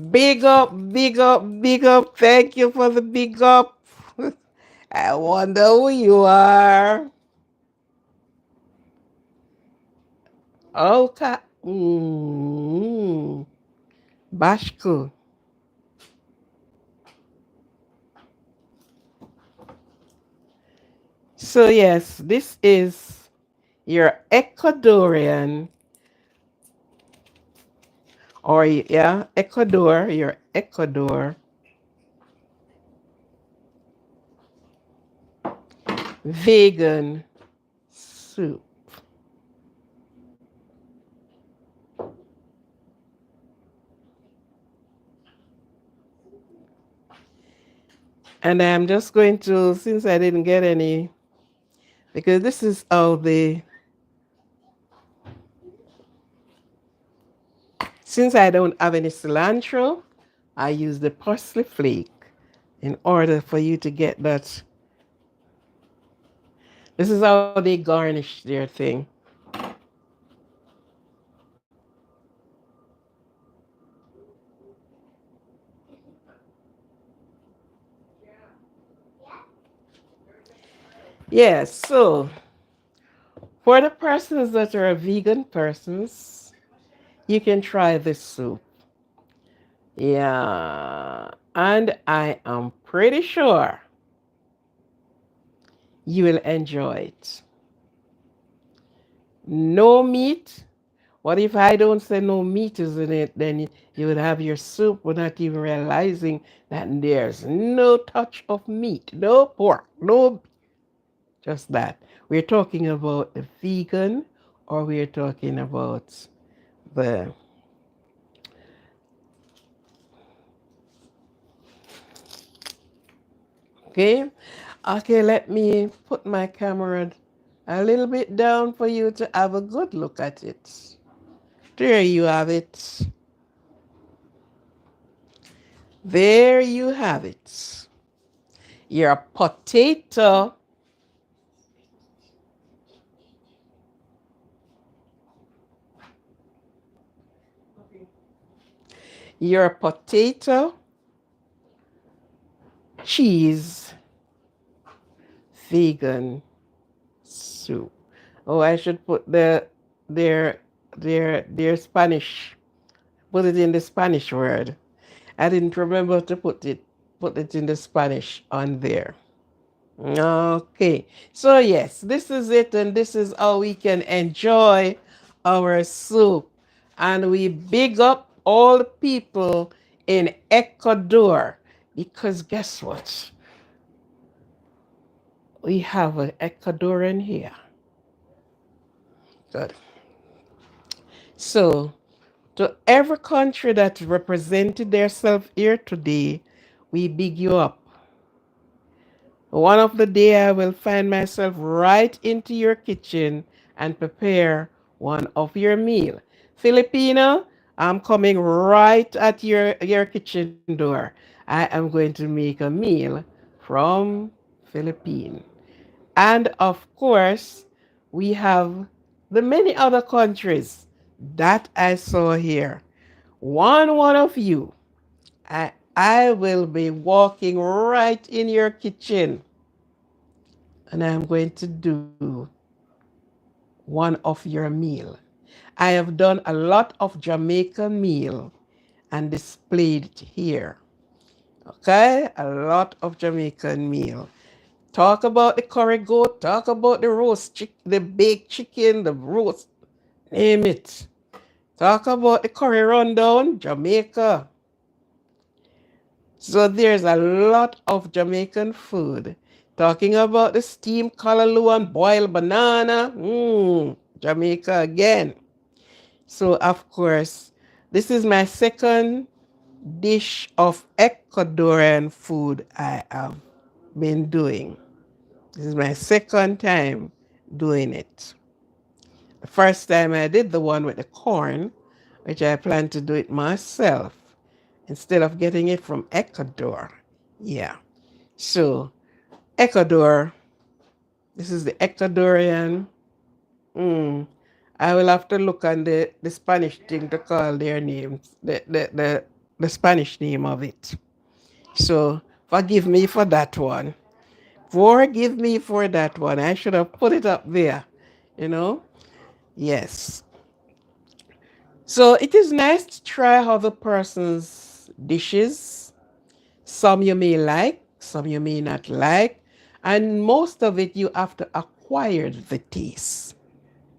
Big up, big up, big up. Thank you for the big up. I wonder who you are. Okay. Bashku. So, yes, this is your Ecuadorian, or yeah, Ecuador, your Ecuador vegan soup. And I'm just going to, since I didn't get any, because this is how the, since I don't have any cilantro, I use the parsley flake in order for you to get that. This is how they garnish their thing. Yes, so for the persons that are vegan persons, you can try this soup. Yeah, and I am pretty sure you will enjoy it. No meat. What if I don't say no meat is in it? Then you would have your soup without even realizing that there's no touch of meat, no pork, no, just that. We're talking about the vegan, or we're talking about the, okay? Okay, let me put my camera a little bit down for you to have a good look at it. There you have it. There you have it. Your potato, Okay. your potato, cheese, vegan soup. Oh, I should put their their Spanish, put it in the Spanish word. I didn't remember to put it in the Spanish on there. Okay. So yes, this is it, and this is how we can enjoy our soup. And we big up all the people in Ecuador, because guess what? We have an Ecuadorian here. Good. So to every country that represented themselves here today, we big you up. One of the day I will find myself right into your kitchen and prepare one of your meal. Filipino, I'm coming right at your kitchen door. I am going to make a meal from Philippines. And of course, we have the many other countries that I saw here. One of you, I will be walking right in your kitchen, and I'm going to do one of your meal. I have done a lot of Jamaican meal and displayed it here. Okay, a lot of Jamaican meal. Talk about the curry goat, talk about the roast chicken, the baked chicken, the roast, name it. Talk about the curry rundown, Jamaica. So there's a lot of Jamaican food. Talking about the steamed callaloo and boiled banana, Jamaica again. So of course, this is my second dish of Ecuadorian food I have been doing. This is my second time doing it. The first time I did the one with the corn, which I plan to do it myself instead of getting it from Ecuador. Yeah. So, Ecuador, this is the Ecuadorian. Mm, I will have to look on the Spanish thing to call their names, the Spanish name of it. So, forgive me for that one. Forgive me for that one. I should have put it up there, you know? Yes. So it is nice to try other person's dishes. Some you may like, some you may not like, and most of it you have to acquire the taste.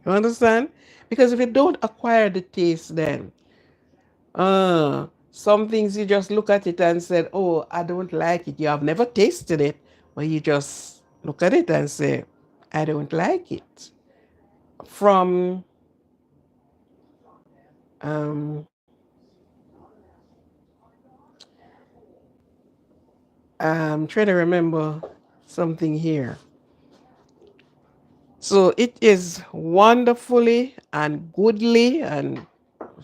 You understand? Because if you don't acquire the taste, then some things you just look at it and said, "Oh, I don't like it." You have never tasted it, but you just look at it and say, I don't like it. From um, I'm trying to remember something here. So it is wonderfully and goodly, and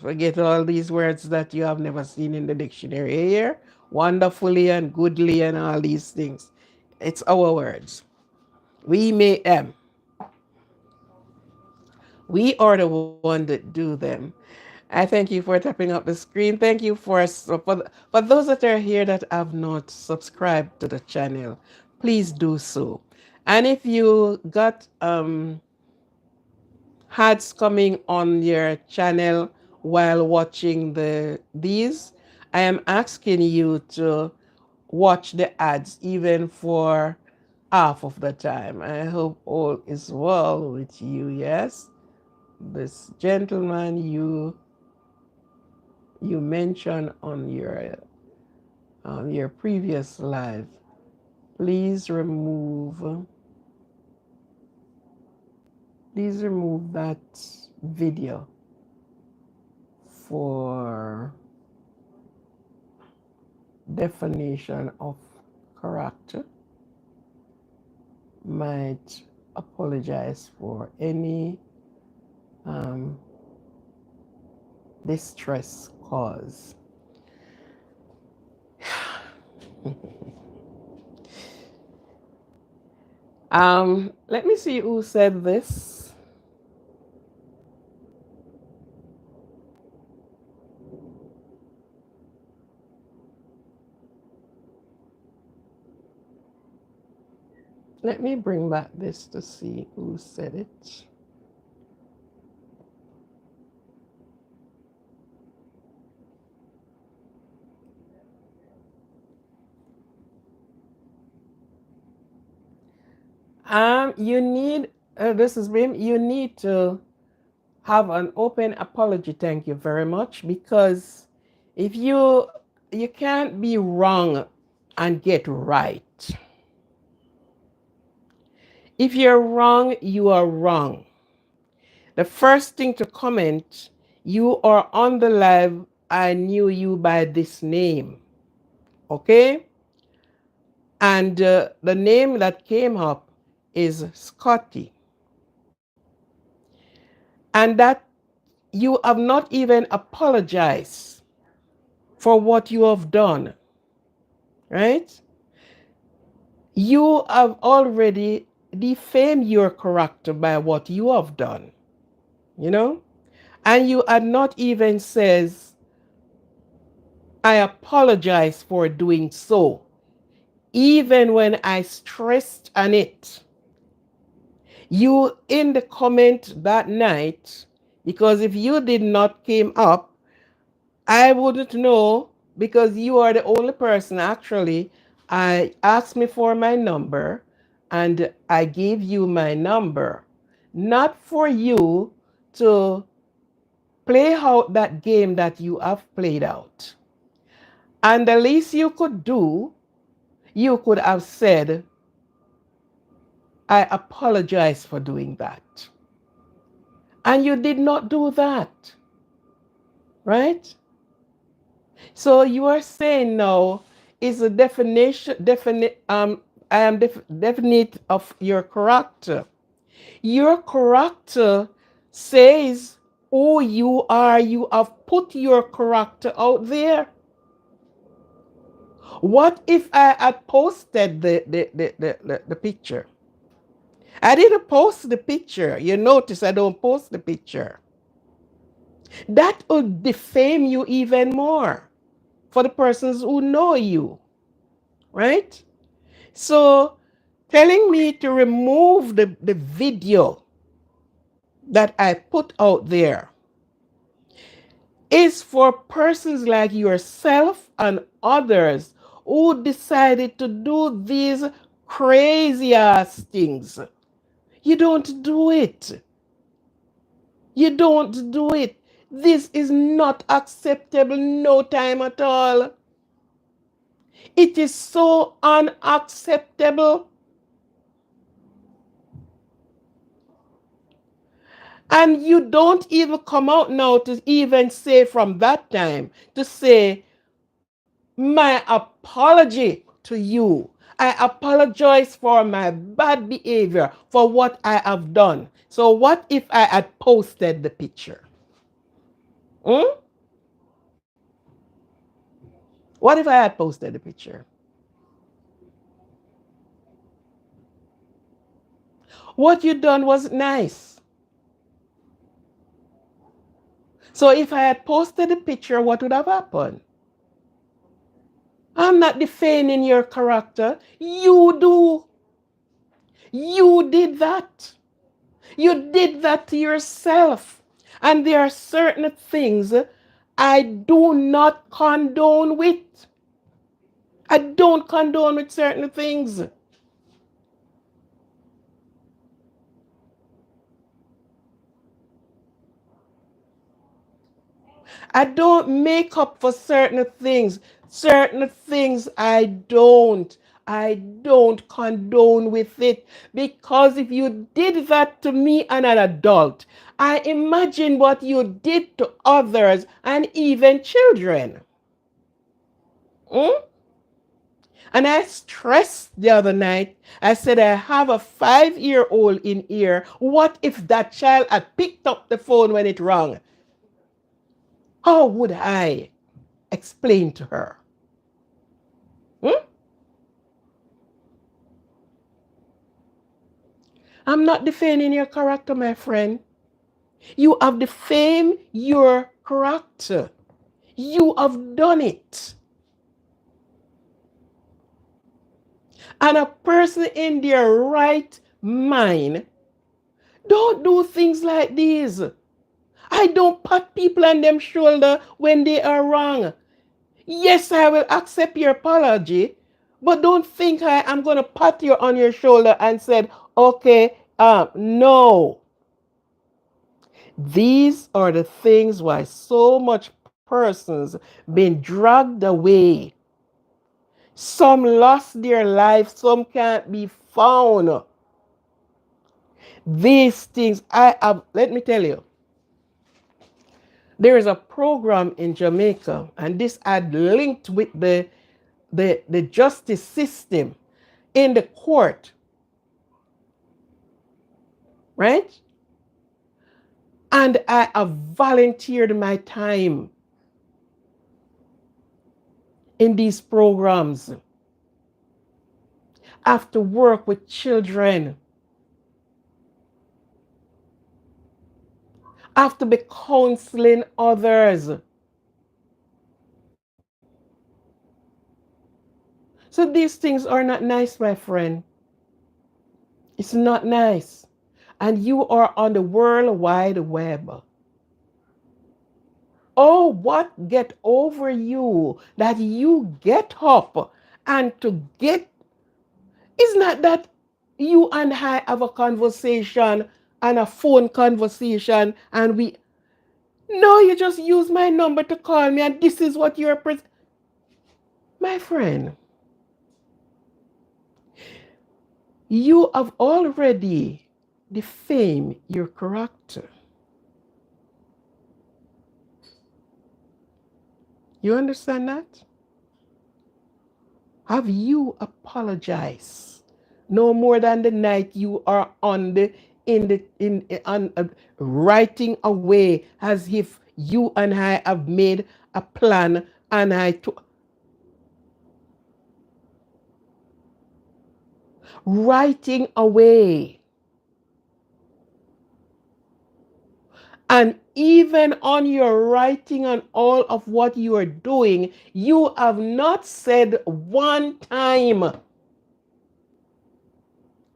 forget all these words that you have never seen in the dictionary here. Wonderfully and goodly and all these things. It's our words. We may we are the one that do them. I thank you for tapping up the screen. Thank you for those that are here that have not subscribed to the channel. Please do so. And if you got ads coming on your channel while watching these, I am asking you to watch the ads even for half of the time. I hope all is well with you. Yes, this gentleman you mentioned on your previous live, please remove that video for definition of character. Might apologize for any um, distress caused. Let me see who said this. Let me bring back this to see who said it. You need, this is Bim, you need to have an open apology. Thank you very much. Because if you can't be wrong and get right. If you're wrong, you are wrong. The first thing to comment, you are on the live, I knew you by this name. Okay? And the name that came up is Scotty. And that you have not even apologized for what you have done, right? You have already defamed your character by what you have done, you know? And you had not even says, I apologize for doing so, even when I stressed on it. You in the comment that night, because if you did not came up, I wouldn't know, because you are the only person actually. I asked me for my number and I gave you my number, not for you to play out that game that you have played out. And the least you could do, you could have said, I apologize for doing that. And you did not do that, right? So you are saying now is a I am definite of your character. Your character says who you are. You have put your character out there. What if I had posted the picture? I didn't post the picture. You notice I don't post the picture. That would defame you even more for the persons who know you, right? So telling me to remove the video that I put out there is for persons like yourself and others who decided to do these crazy ass things. You don't do it. You don't do it. This is not acceptable, no time at all. It is so unacceptable. And you don't even come out now to even say from that time to say, my apology to you. I apologize for my bad behavior, for what I have done. So, what if I had posted the picture? Hmm? What if I had posted the picture? What you done was nice. So, if I had posted the picture, what would have happened? I'm not defaming your character. You do. You did that. You did that to yourself. And there are certain things I do not condone with. I don't condone with certain things. I don't make up for certain things. Certain things I don't. I don't condone with it. Because if you did that to me and an adult, I imagine what you did to others and even children. Hmm? And I stressed the other night, I said, I have a 5-year old in here. What if that child had picked up the phone when it rang? How would I explain to her? Hmm? I'm not defending your character, my friend. You have defamed your character. You have done it. And a person in their right mind don't do things like these. I don't pat people on them shoulder when they are wrong. Yes, I will accept your apology, but don't think I am going to pat you on your shoulder and said, okay, no. These are the things why so much persons been dragged away. Some lost their life, some can't be found. These things I have, let me tell you, there is a program in Jamaica, and this had linked with the justice system in the court, right? And I have volunteered my time in these programs. I have to work with children. I have to be counseling others. So these things are not nice, my friend. It's not nice. And you are on the World Wide Web. Oh, what get over you that you get up and to get, it's not that you and I have a conversation and a phone conversation and we, no, you just use my number to call me and this is what you're, my friend, you have already defamed your character. You understand that? Have you apologized? No more than the night you are on the in the in on writing away as if you and I have made a plan and writing away. And even on your writing and all of what you are doing, you have not said one time,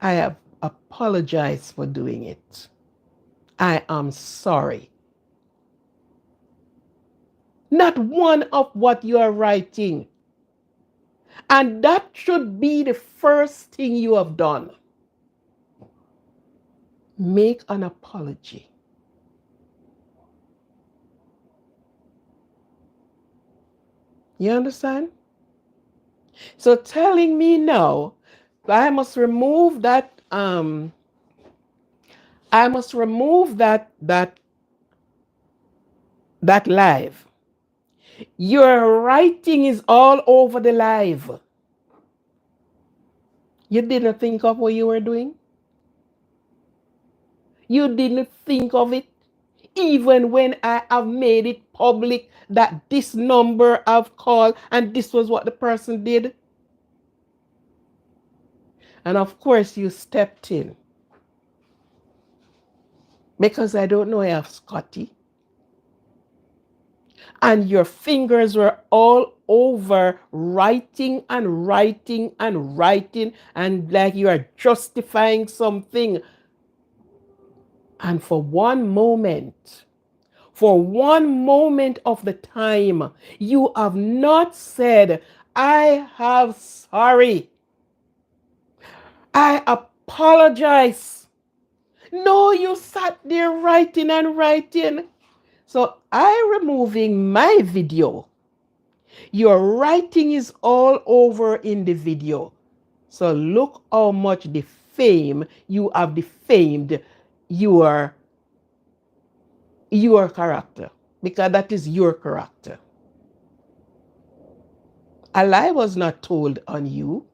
I have apologized for doing it. I am sorry. Not one of what you are writing. And that should be the first thing you have done. Make an apology. You understand? So telling me now I must remove that I must remove that live. Your writing is all over the live. You didn't think of what you were doing. You didn't think of it. Even when I have made it public that this number I've called and this was what the person did. And of course, you stepped in because I don't know if Scotty. And your fingers were all over writing and writing and writing, and like you are justifying something. And for one moment of the time, you have not said, I have sorry. I apologize. No, you sat there writing and writing. So I removing my video. Your writing is all over in the video. So look how much defame you have defamed your your character, because that is your character. A lie was not told on you.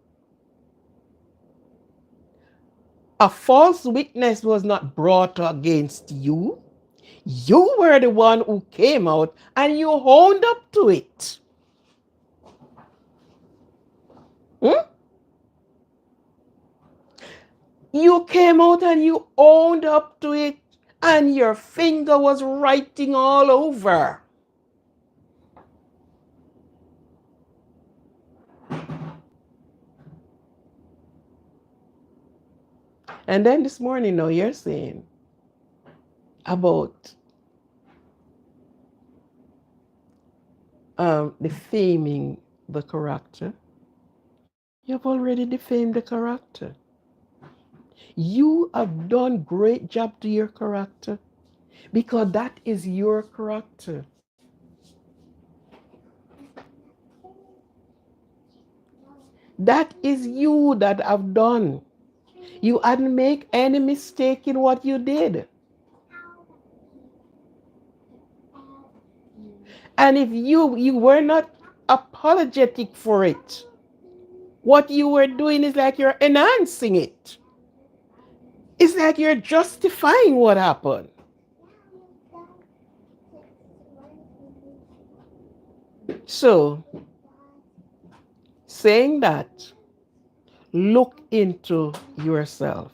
A false witness was not brought against you. You were the one who came out and you owned up to it. Hmm? You came out and you owned up to it, and your finger was writing all over. And then this morning, now you're saying about defaming the character. You've already defamed the character. You have done great job to your character because that is your character. That is you that have done. You hadn't make any mistake in what you did. And if you were not apologetic for it, what you were doing is like you're enhancing it. It's like you're justifying what happened. So, saying that, look into yourself.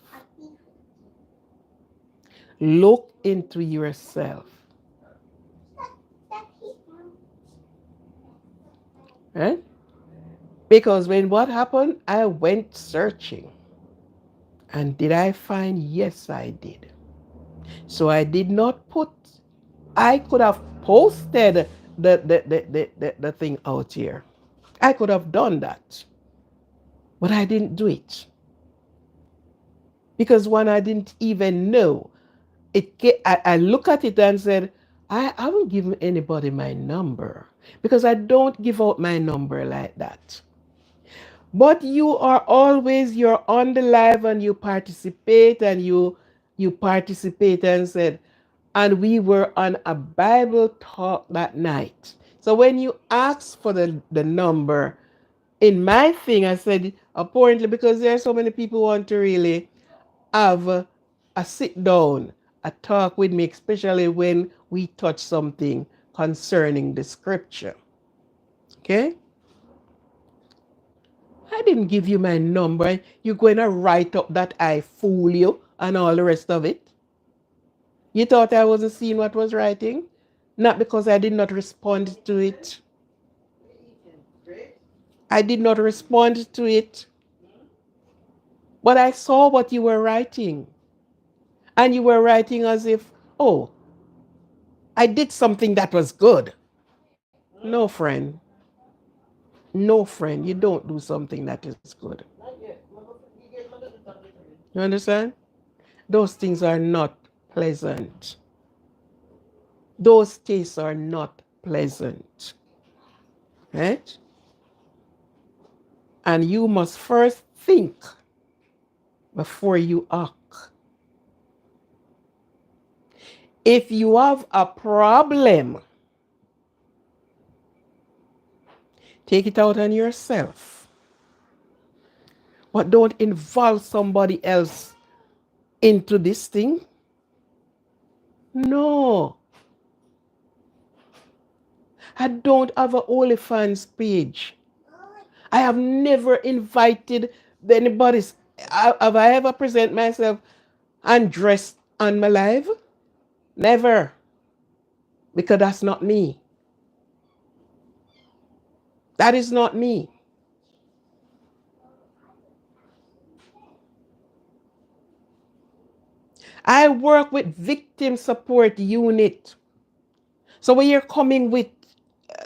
Look into yourself. Right? Because when what happened, I went searching. And did I find? Yes, I did. So I did not put, I could have posted the thing out here. I could have done that. But I didn't do it. Because one, I didn't even know. I look at it and said, I haven't given anybody my number. Because I don't give out my number like that. But you're on the live and you participate and you participate and said, and we were on a Bible talk that night. So when you asked for the number, in my thing, I said, apparently, because there are so many people who want to really have a sit down, a talk with me, especially when we touch something concerning the scripture. Okay? I didn't give you my number. You're going to write up that I fool you and all the rest of it. You thought I wasn't seeing what was writing? Not because I did not respond to it. I did not respond to it. But I saw what you were writing. And you were writing as if, oh, I did something that was good. No, friend. No, friend. You don't do something that is good. You understand? Those things are not pleasant. Those tastes are not pleasant. Right? And you must first think before you act. If you have a problem, take it out on yourself. But don't involve somebody else into this thing. No. I don't have a OnlyFans page. I have never invited anybody's. Have I ever present myself undressed on my live? Never. Because that's not me. That is not me. I work with victim support unit. So when you're coming with,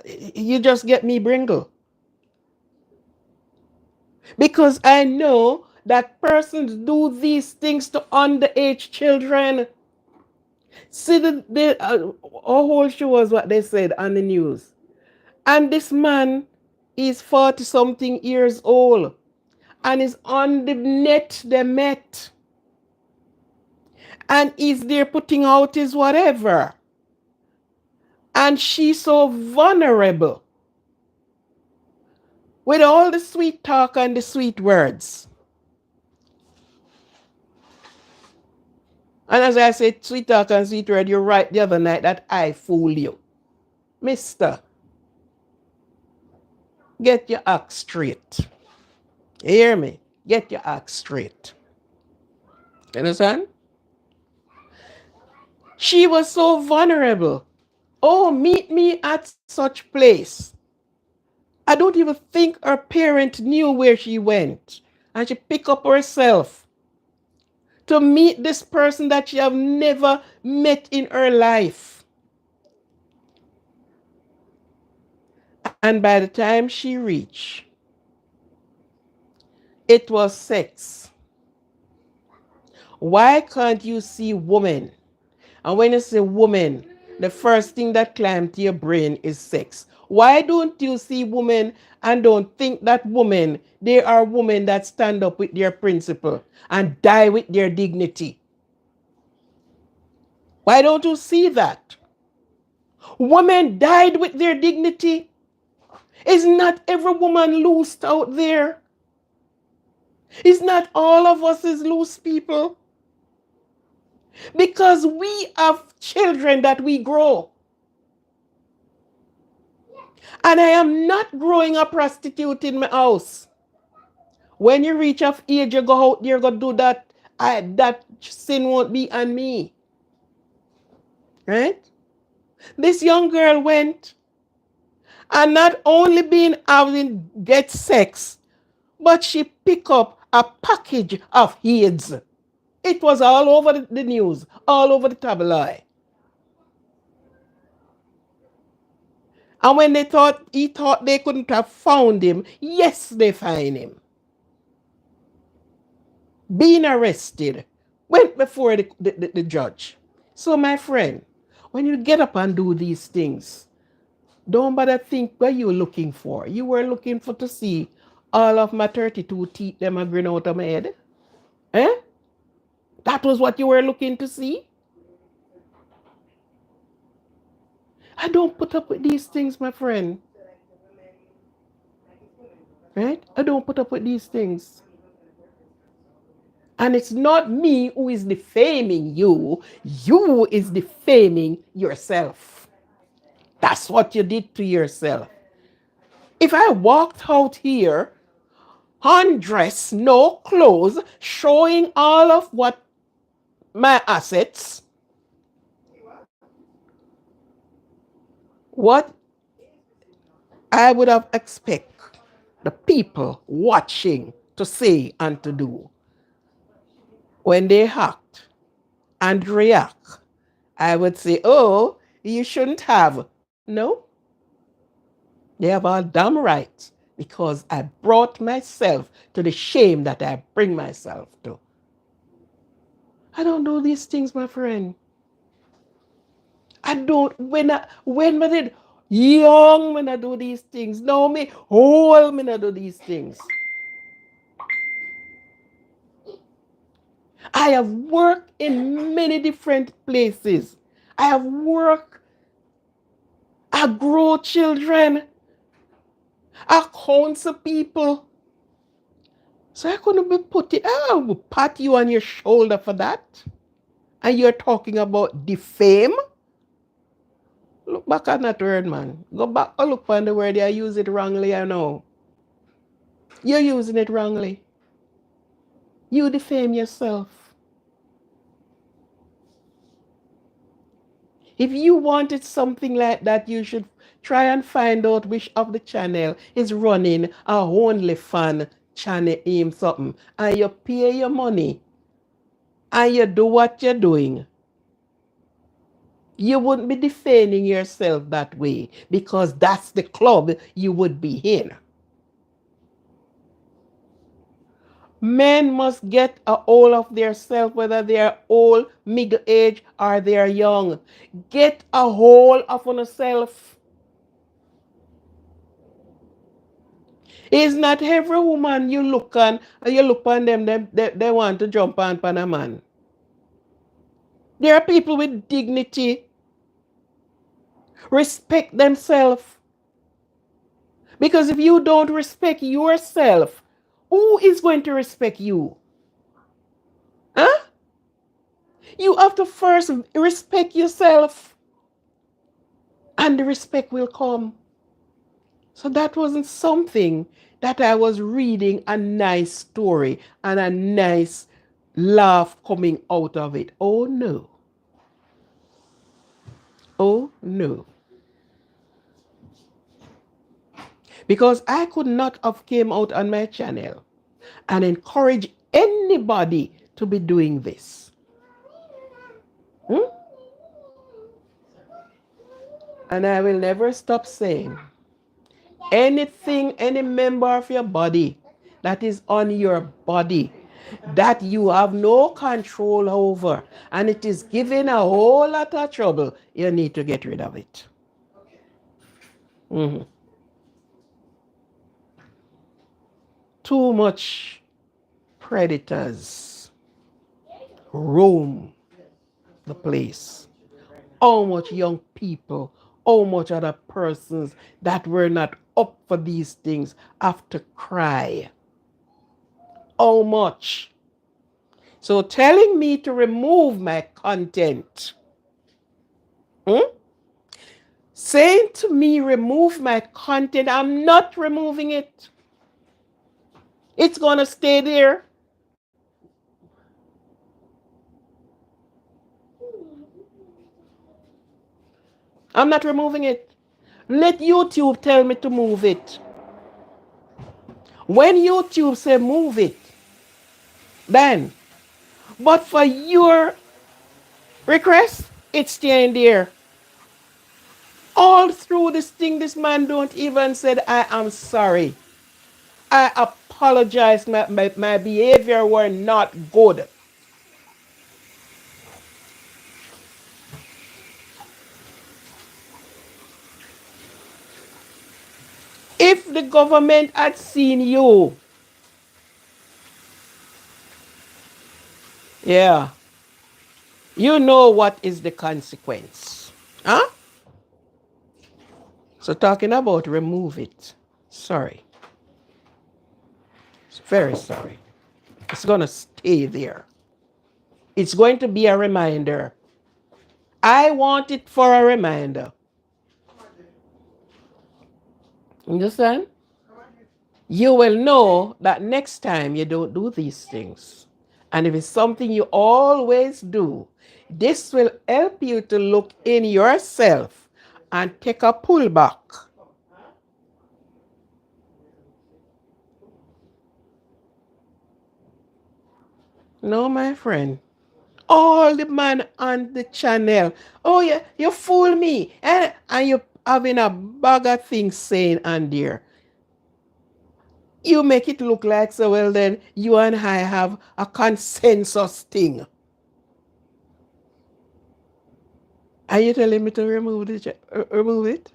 you just get me bringle. Because I know that persons do these things to underage children. See, how old she was, what they said on the news. And this man is 40 something years old and is on the net they met. And is there putting out his whatever. And she's so vulnerable with all the sweet talk and the sweet words. And as I said, sweet talk and sweet word, you're right the other night that I fool you. Mister, get your act straight. You hear me? Get your act straight. You understand? She was so vulnerable. Oh, meet me at such place. I don't even think her parent knew where she went. And she picked up herself to meet this person that she have never met in her life. And by the time she reached, it was sex. Why can't you see woman? And when you say woman, the first thing that climbs to your brain is sex. Why don't you see women and don't think that women, they are women that stand up with their principle and die with their dignity? Why don't you see that? Women died with their dignity. Is not every woman loosed out there? Is not all of us is loose people? Because we have children that we grow. And I am not growing a prostitute in my house. When you reach of age, you go out there, go do that. That sin won't be on me. Right? This young girl went and not only being having get sex, but she picked up a package of AIDS. It was all over the news, all over the tabloid. And when he thought they couldn't have found him, yes, they find him. Being arrested, went before the judge. So, my friend, when you get up and do these things, don't bother think what you're looking for. You were looking for to see all of my 32 teeth them are grin out of my head. Eh? That was what you were looking to see? I don't put up with these things, my friend. Right? I don't put up with these things. And it's not me who is defaming you. You is defaming yourself. That's what you did to yourself. If I walked out here, undressed, no clothes, showing all of what my assets, what I would have expect the people watching to say and to do when they act and react, I would say, oh, you shouldn't have. No, they have all damn right because I brought myself to the shame that I bring myself to. I don't do these things, my friend. I don't, when I did young, when I do these things. Now me old, when I do these things. I have worked in many different places I have work. I grow children. I counsel people. So I couldn't be putting, I would pat you on your shoulder for that. And you're talking about defame? Look back at that word, man. Go back and look on the word. You use it wrongly, I know. You're using it wrongly. You defame yourself. If you wanted something like that, you should try and find out which of the channel is running a only fan channel aim something. And you pay your money and you do what you're doing. You wouldn't be defending yourself that way because that's the club you would be in. Men must get a hold of their self, whether they are old, middle age, or they are young. Get a hold of yourself. It's not every woman you look on them, they want to jump on a man. There are people with dignity, respect themselves. Because if you don't respect yourself, who is going to respect you? Huh? You have to first respect yourself, and the respect will come. So that wasn't something that I was reading a nice story and a nice laugh coming out of it. Oh no. Oh no. Because I could not have came out on my channel and encourage anybody to be doing this. Hmm? And I will never stop saying anything, any member of your body that is on your body that you have no control over and it is giving a whole lot of trouble, you need to get rid of it. Mhm. Too much predators roam the place. How much young people, how much other persons that were not up for these things have to cry. How much? So telling me to remove my content, saying to me remove my content, I'm not removing it. It's going to stay there. I'm not removing it. Let YouTube tell me to move it. When YouTube say move it, then. But for your request, it's staying there. All through this thing, this man don't even said, I am sorry. I apologize. My behavior were not good. If the government had seen you, yeah, you know what is the consequence. Huh? So talking about remove it. Sorry. It's very sorry. It's going to stay there. It's going to be a reminder. I want it for a reminder. Understand? You will know that next time you don't do these things. And if it's something you always do, this will help you to look in yourself and take a pullback. No, my friend. All the man on the channel. Oh, yeah, you fool me. And you having a bag of things saying on there. You make it look like so well then you and I have a consensus thing. Are you telling me to remove it?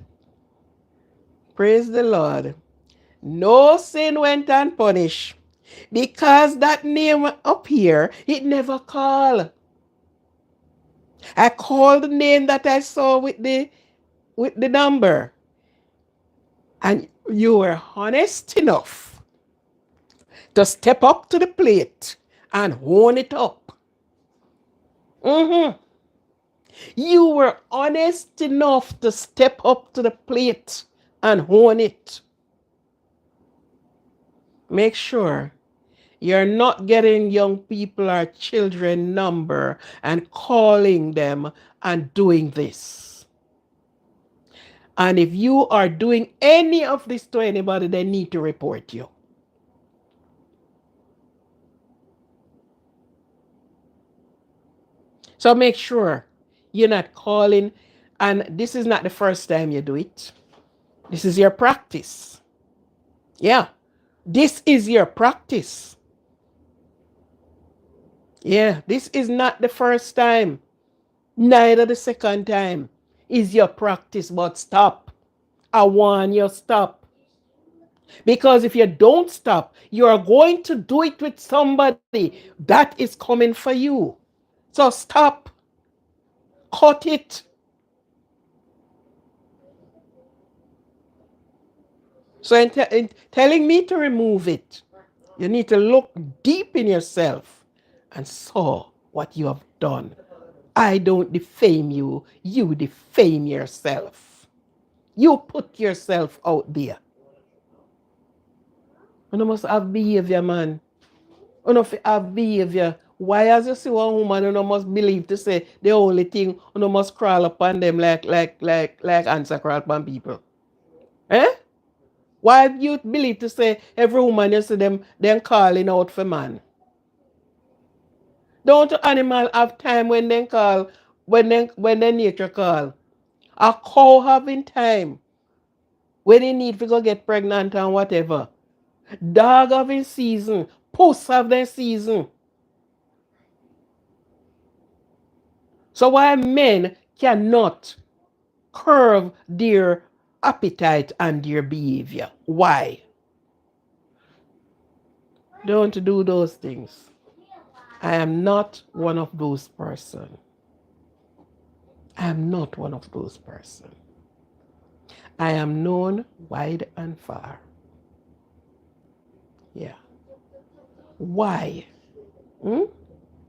Praise the Lord. No sin went unpunished. Because that name up here, it never called. I called the name that I saw with the number. And you were honest enough to step up to the plate and horn it up. Mm-hmm. You were honest enough to step up to the plate and horn it. Make sure you're not getting young people or children number and calling them and doing this. And if you are doing any of this to anybody, they need to report you. So make sure you're not calling, and this is not the first time you do it. This is your practice. Yeah, this is your practice. Yeah, this is not the first time, neither the second time. Is your practice, but stop. I want you stop. Because if you don't stop, you are going to do it with somebody that is coming for you. So stop. Cut it. So in telling me to remove it, you need to look deep in yourself and saw what you have done. I don't defame you, you defame yourself. You put yourself out there. You must have behavior, man. You must have behavior. Why, as you see one woman, you must believe to say the only thing you must crawl upon them like answer crawl upon people. Eh? Why do you believe to say every woman you see them calling out for man? Don't animal have time when they call when they nature call? A cow having time when they need to go get pregnant and whatever. Dog having season, puss have their season. So why men cannot curb their appetite and their behavior? Why? Don't do those things. I am not one of those person. I am not one of those person. I am known wide and far. Yeah. Why? Hmm?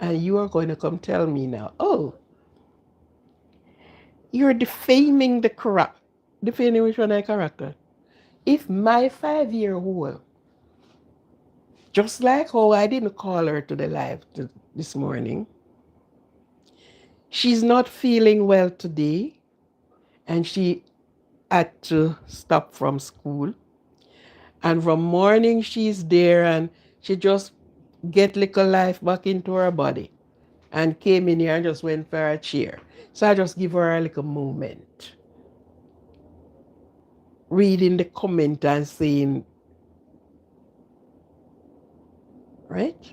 And you are going to come tell me now, oh, you're defaming the character. Defaming which one I character? If my 5-year-old, just like how I didn't call her to the live this morning, she's not feeling well today and she had to stop from school. And from morning she's there and she just get little life back into her body and came in here and just went for a chair. So I just give her a little moment. Reading the comment and saying, right?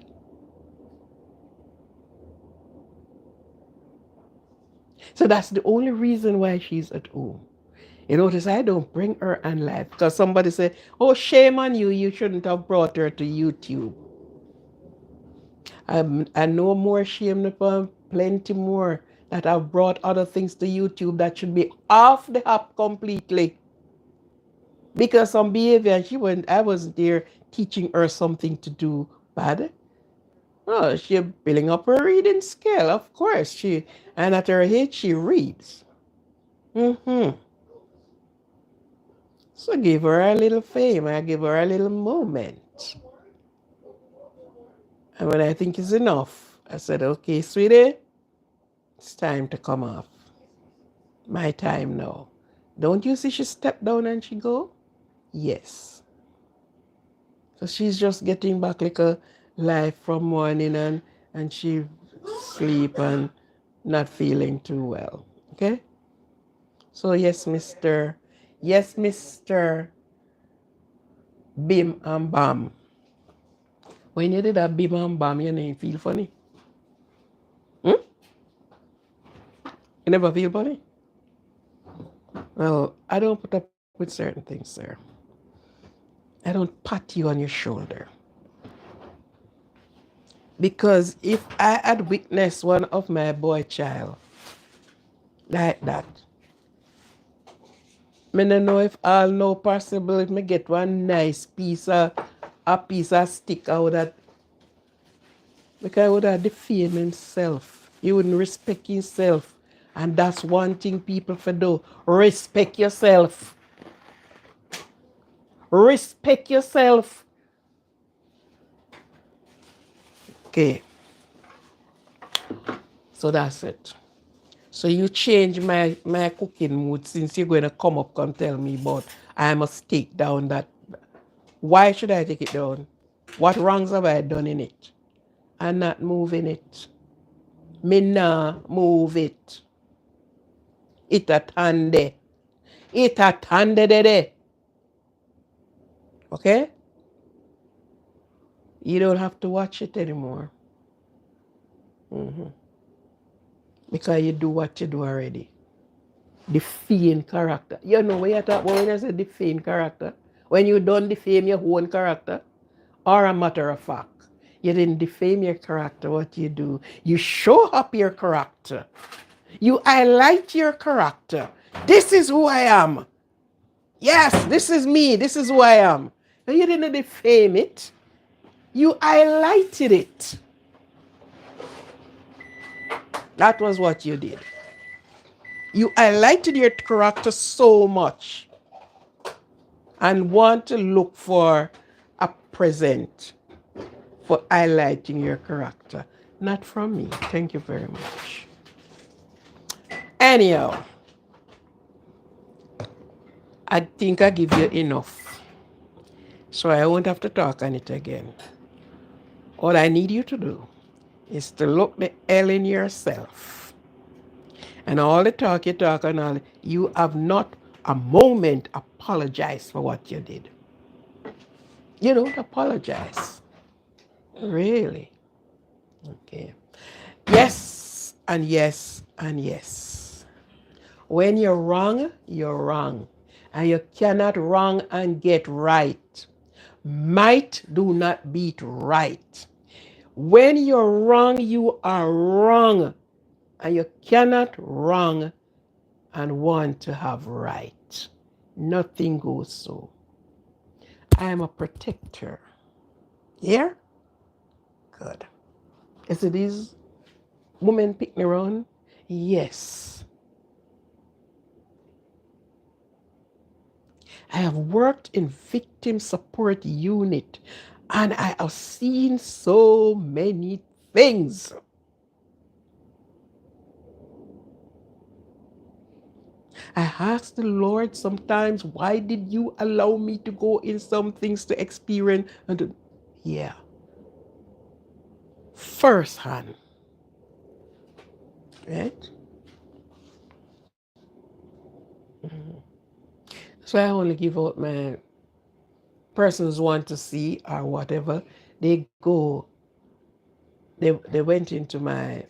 So that's the only reason why she's at home. You notice I don't bring her on live because somebody said, oh, shame on you, you shouldn't have brought her to YouTube. I know more shame upon plenty more that I've brought other things to YouTube that should be off the app completely. Because some behavior, I wasn't there teaching her something to do bad. Oh, she building up her reading skill, of course. And at her age she reads. Mm-hmm. So give her a little fame, I give her a little moment. And when I think it's enough, I said, okay, sweetie, it's time to come off. My time now. Don't you see she stepped down and she go? Yes. So she's just getting back like a life from morning and she sleep and not feeling too well. Okay? So yes, Mr. Yes, Mr. Bim and Bam. When you did that bim and bam, you didn't feel funny. Hmm? You never feel funny? Well, I don't put up with certain things, sir. I don't pat you on your shoulder. Because if I had witnessed one of my boy child like that. Me no know if all know possible if me get one nice piece of stick out that because I would have defame himself. He wouldn't respect himself. And that's one thing people for do. Respect yourself. Respect yourself. Okay. So that's it. So you change my cooking mood since you're going to come up and tell me about I must take down that. Why should I take it down? What wrongs have I done in it? I'm not moving it. Me nah move it. It a tande. It a tande de. Okay? You don't have to watch it anymore. Because you do what you do already. Defame character. You know what you talk about when you say defame character? When you don't defame your own character, or a matter of fact, you didn't defame your character, what you do, you show up your character. You highlight your character. This is who I am. Yes, this is me. This is who I am. And you didn't defame it. You highlighted it. That was what you did. You highlighted your character so much and want to look for a present for highlighting your character. Not from me. Thank you very much. Anyhow, I think I give you enough. So I won't have to talk on it again. All I need you to do is to look the hell in yourself. And all the talk you talk and all, you have not a moment apologized for what you did. You don't apologize. Really. Okay. Yes and yes and yes. When you're wrong, you're wrong. And you cannot wrong and get right. Might do not beat right. When you're wrong, you are wrong. And you cannot wrong and want to have right. Nothing goes so. I am a protector. Here? Good. Is it these women picking around? Yes. I have worked in victim support unit and I have seen so many things. I ask the Lord sometimes, why did you allow me to go in some things to experience? And yeah, first hand, right? So I only give out my persons want to see or whatever. They go, they went into my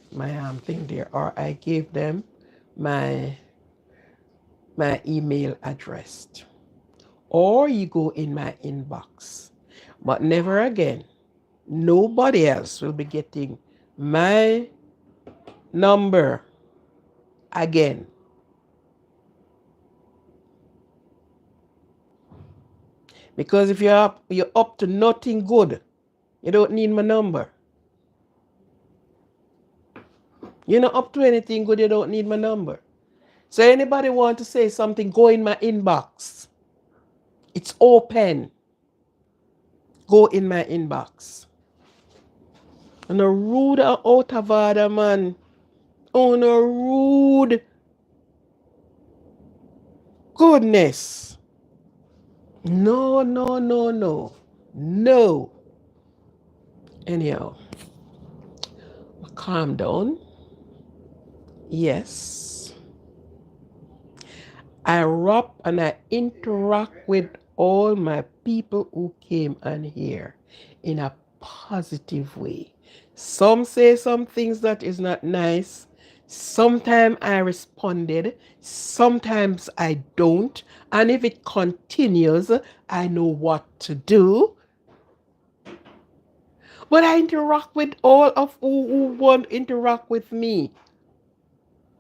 thing there, or I gave them my email address. Or you go in my inbox. But never again. Nobody else will be getting my number again. Because if you're up to nothing good, you don't need my number. You're not up to anything good, you don't need my number. So anybody want to say something, go in my inbox. It's open. Go in my inbox. And a rude out of order, man. Oh, no rude. Goodness. No, no, no, no. No. Anyhow, calm down. Yes. I rub and I interact with all my people who came on here in a positive way. Some say some things that is not nice. Sometimes I responded, sometimes I don't. And if it continues, I know what to do. But I interact with all of who want to interact with me.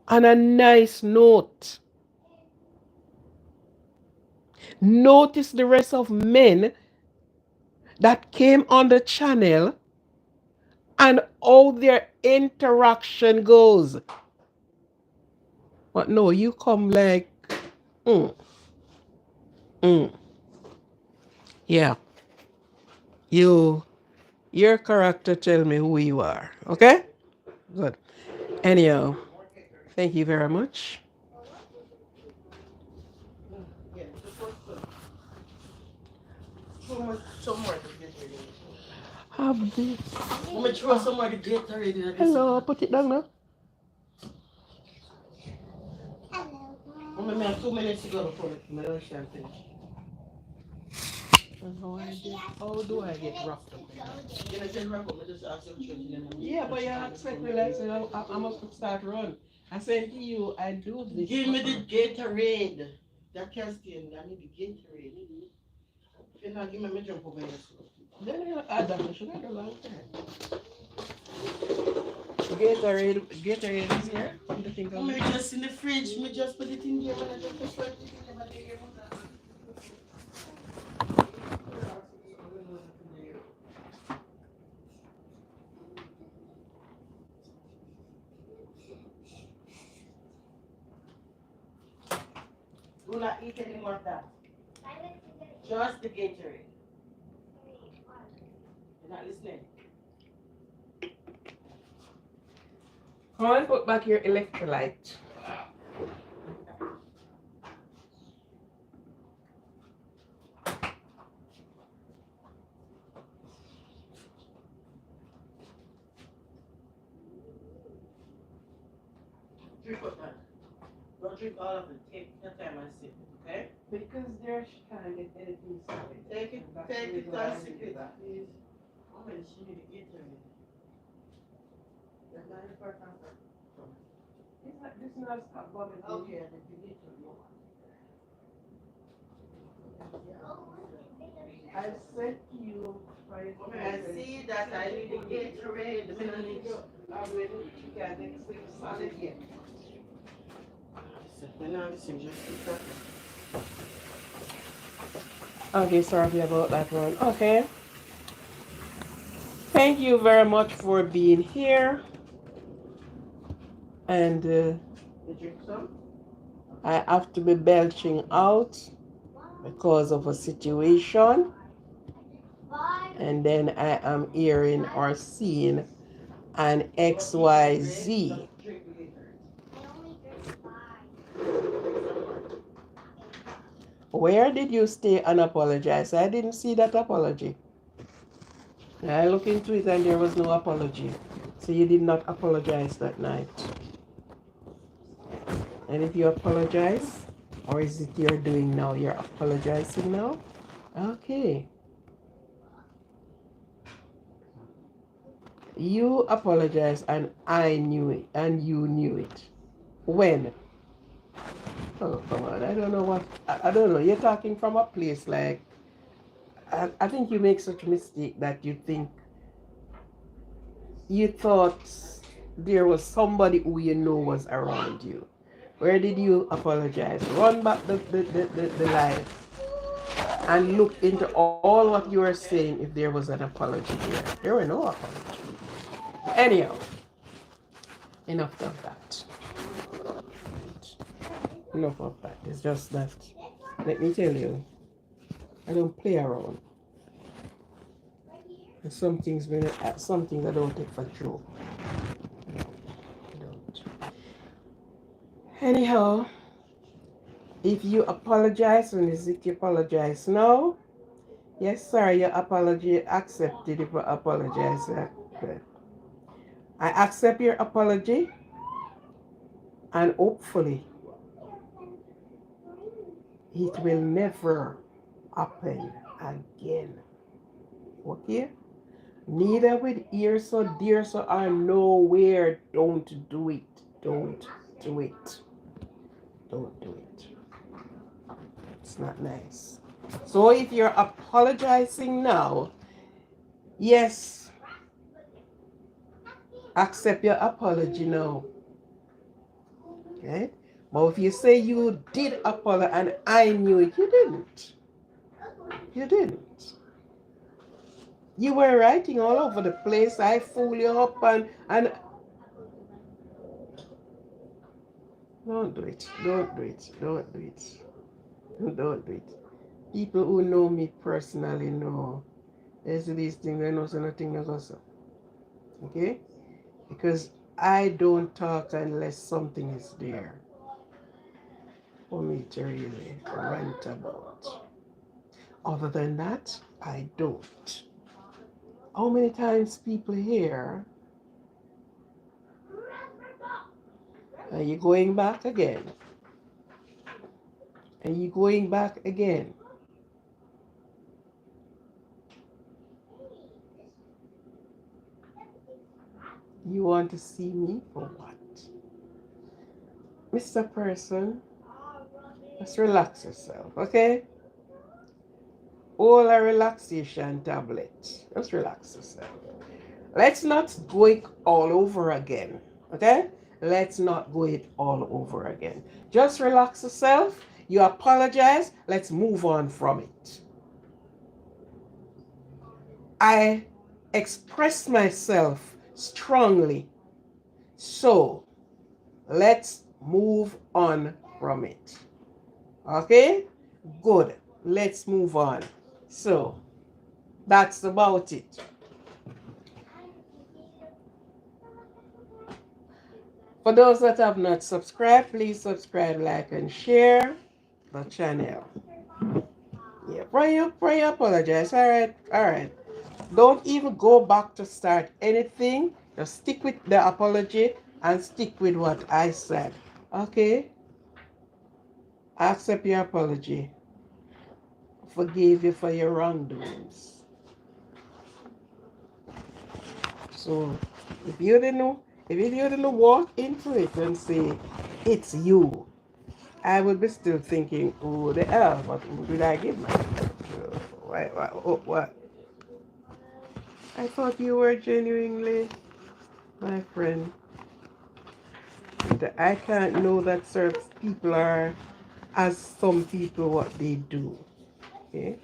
On a nice note, notice the rest of men that came on the channel and how their interaction goes. But no, you come like, mm, mm, yeah, you, your character tell me who you are. Okay? Good. Anyhow, thank you very much. Yeah, just one spoon. Some more to get ready. Have this. I'm gonna throw some more to get ready. Hello, put it down now. Hello. I'm gonna have 2 minutes to go before my lunchtime finish. And how do I get wrapped up in that? You know, just wrap up. I just ask your children. Yeah, but you expect me like say I must start run. I said to you, I do this. Give me the Gatorade. That can stay. I need the Gatorade. If you're not, give me my jump over here. Then you add that sugar a long time. Gatorade is here. What do you think of I'm it? just in the fridge. Me just put it in there when I just put it in there. Do not eat any more of that. Just the Gatorade. You're not listening. Come on, put back your electrolyte. Drink up that. Don't drink all of it. Take your time and sip it, okay? Because there she can't get anything solid. Take it and sip it, please. Oh man, she need to get her. That's not important. This is not stop bothering me. Okay, I think you get her. I said to you, right? I see that I need to get her. The minute I need to. I'm ready to get it solid yet. Okay, sorry about that one. Okay. Thank you very much for being here. And You drink some? I have to be belching out because of a situation. And then I am hearing or seeing an XYZ. Where did you stay and apologize? I didn't see that apology. I looked into it and there was no apology. So you did not apologize that night. And if you apologize, or is it you're doing now? You're apologizing now? Okay. You apologized and I knew it and you knew it. When? Oh, come on. I don't know what. I don't know. You're talking from a place like. I think you make such a mistake that you think. You thought there was somebody who you know was around you. Where did you apologize? Run back the live and look into all what you were saying if there was an apology there. There were no apology. Anyhow, enough of that. Enough of that. It's just that, let me tell you, I don't play around. And some things I don't take for joke. I don't. Anyhow, if you apologize, when is it you apologize now? Yes, sir, your apology accepted if you apologize. Good. I accept your apology and hopefully it will never happen again. Okay? Neither with ear so dear so are nowhere. Don't do it. Don't do it. Don't do it. It's not nice. So if you're apologizing now, yes, accept your apology now. Okay? But if you say you did apologize and I knew it, you didn't. You didn't. You were writing all over the place. I fool you up and don't do it. Don't do it. Don't do it. Don't do it. People who know me personally know there's these things I know so nothing I go so. Okay? Because I don't talk unless something is there for me to really rant about. Other than that, I don't. How many times people hear, are you going back again? Are you going back again? You want to see me for what? Mr. Person, just relax yourself, okay? All a relaxation tablet. Just relax yourself. Let's not go it all over again, okay? Let's not go it all over again. Just relax yourself. You apologize. Let's move on from it. I express myself strongly. So let's move on from it. Okay? Good. Let's move on. So that's about it. For those that have not subscribed, please subscribe, like, and share the channel. Yeah, pray apologize. All right. Don't even go back to start anything. Just stick with the apology and stick with what I said. Okay? I accept your apology. Forgive you for your wrongdoings. So if you didn't walk into it and say it's you, I would be still thinking, who the hell? What who did I give myself to? What? I thought you were genuinely my friend. I can't know that certain people are as some people what they do. Okay?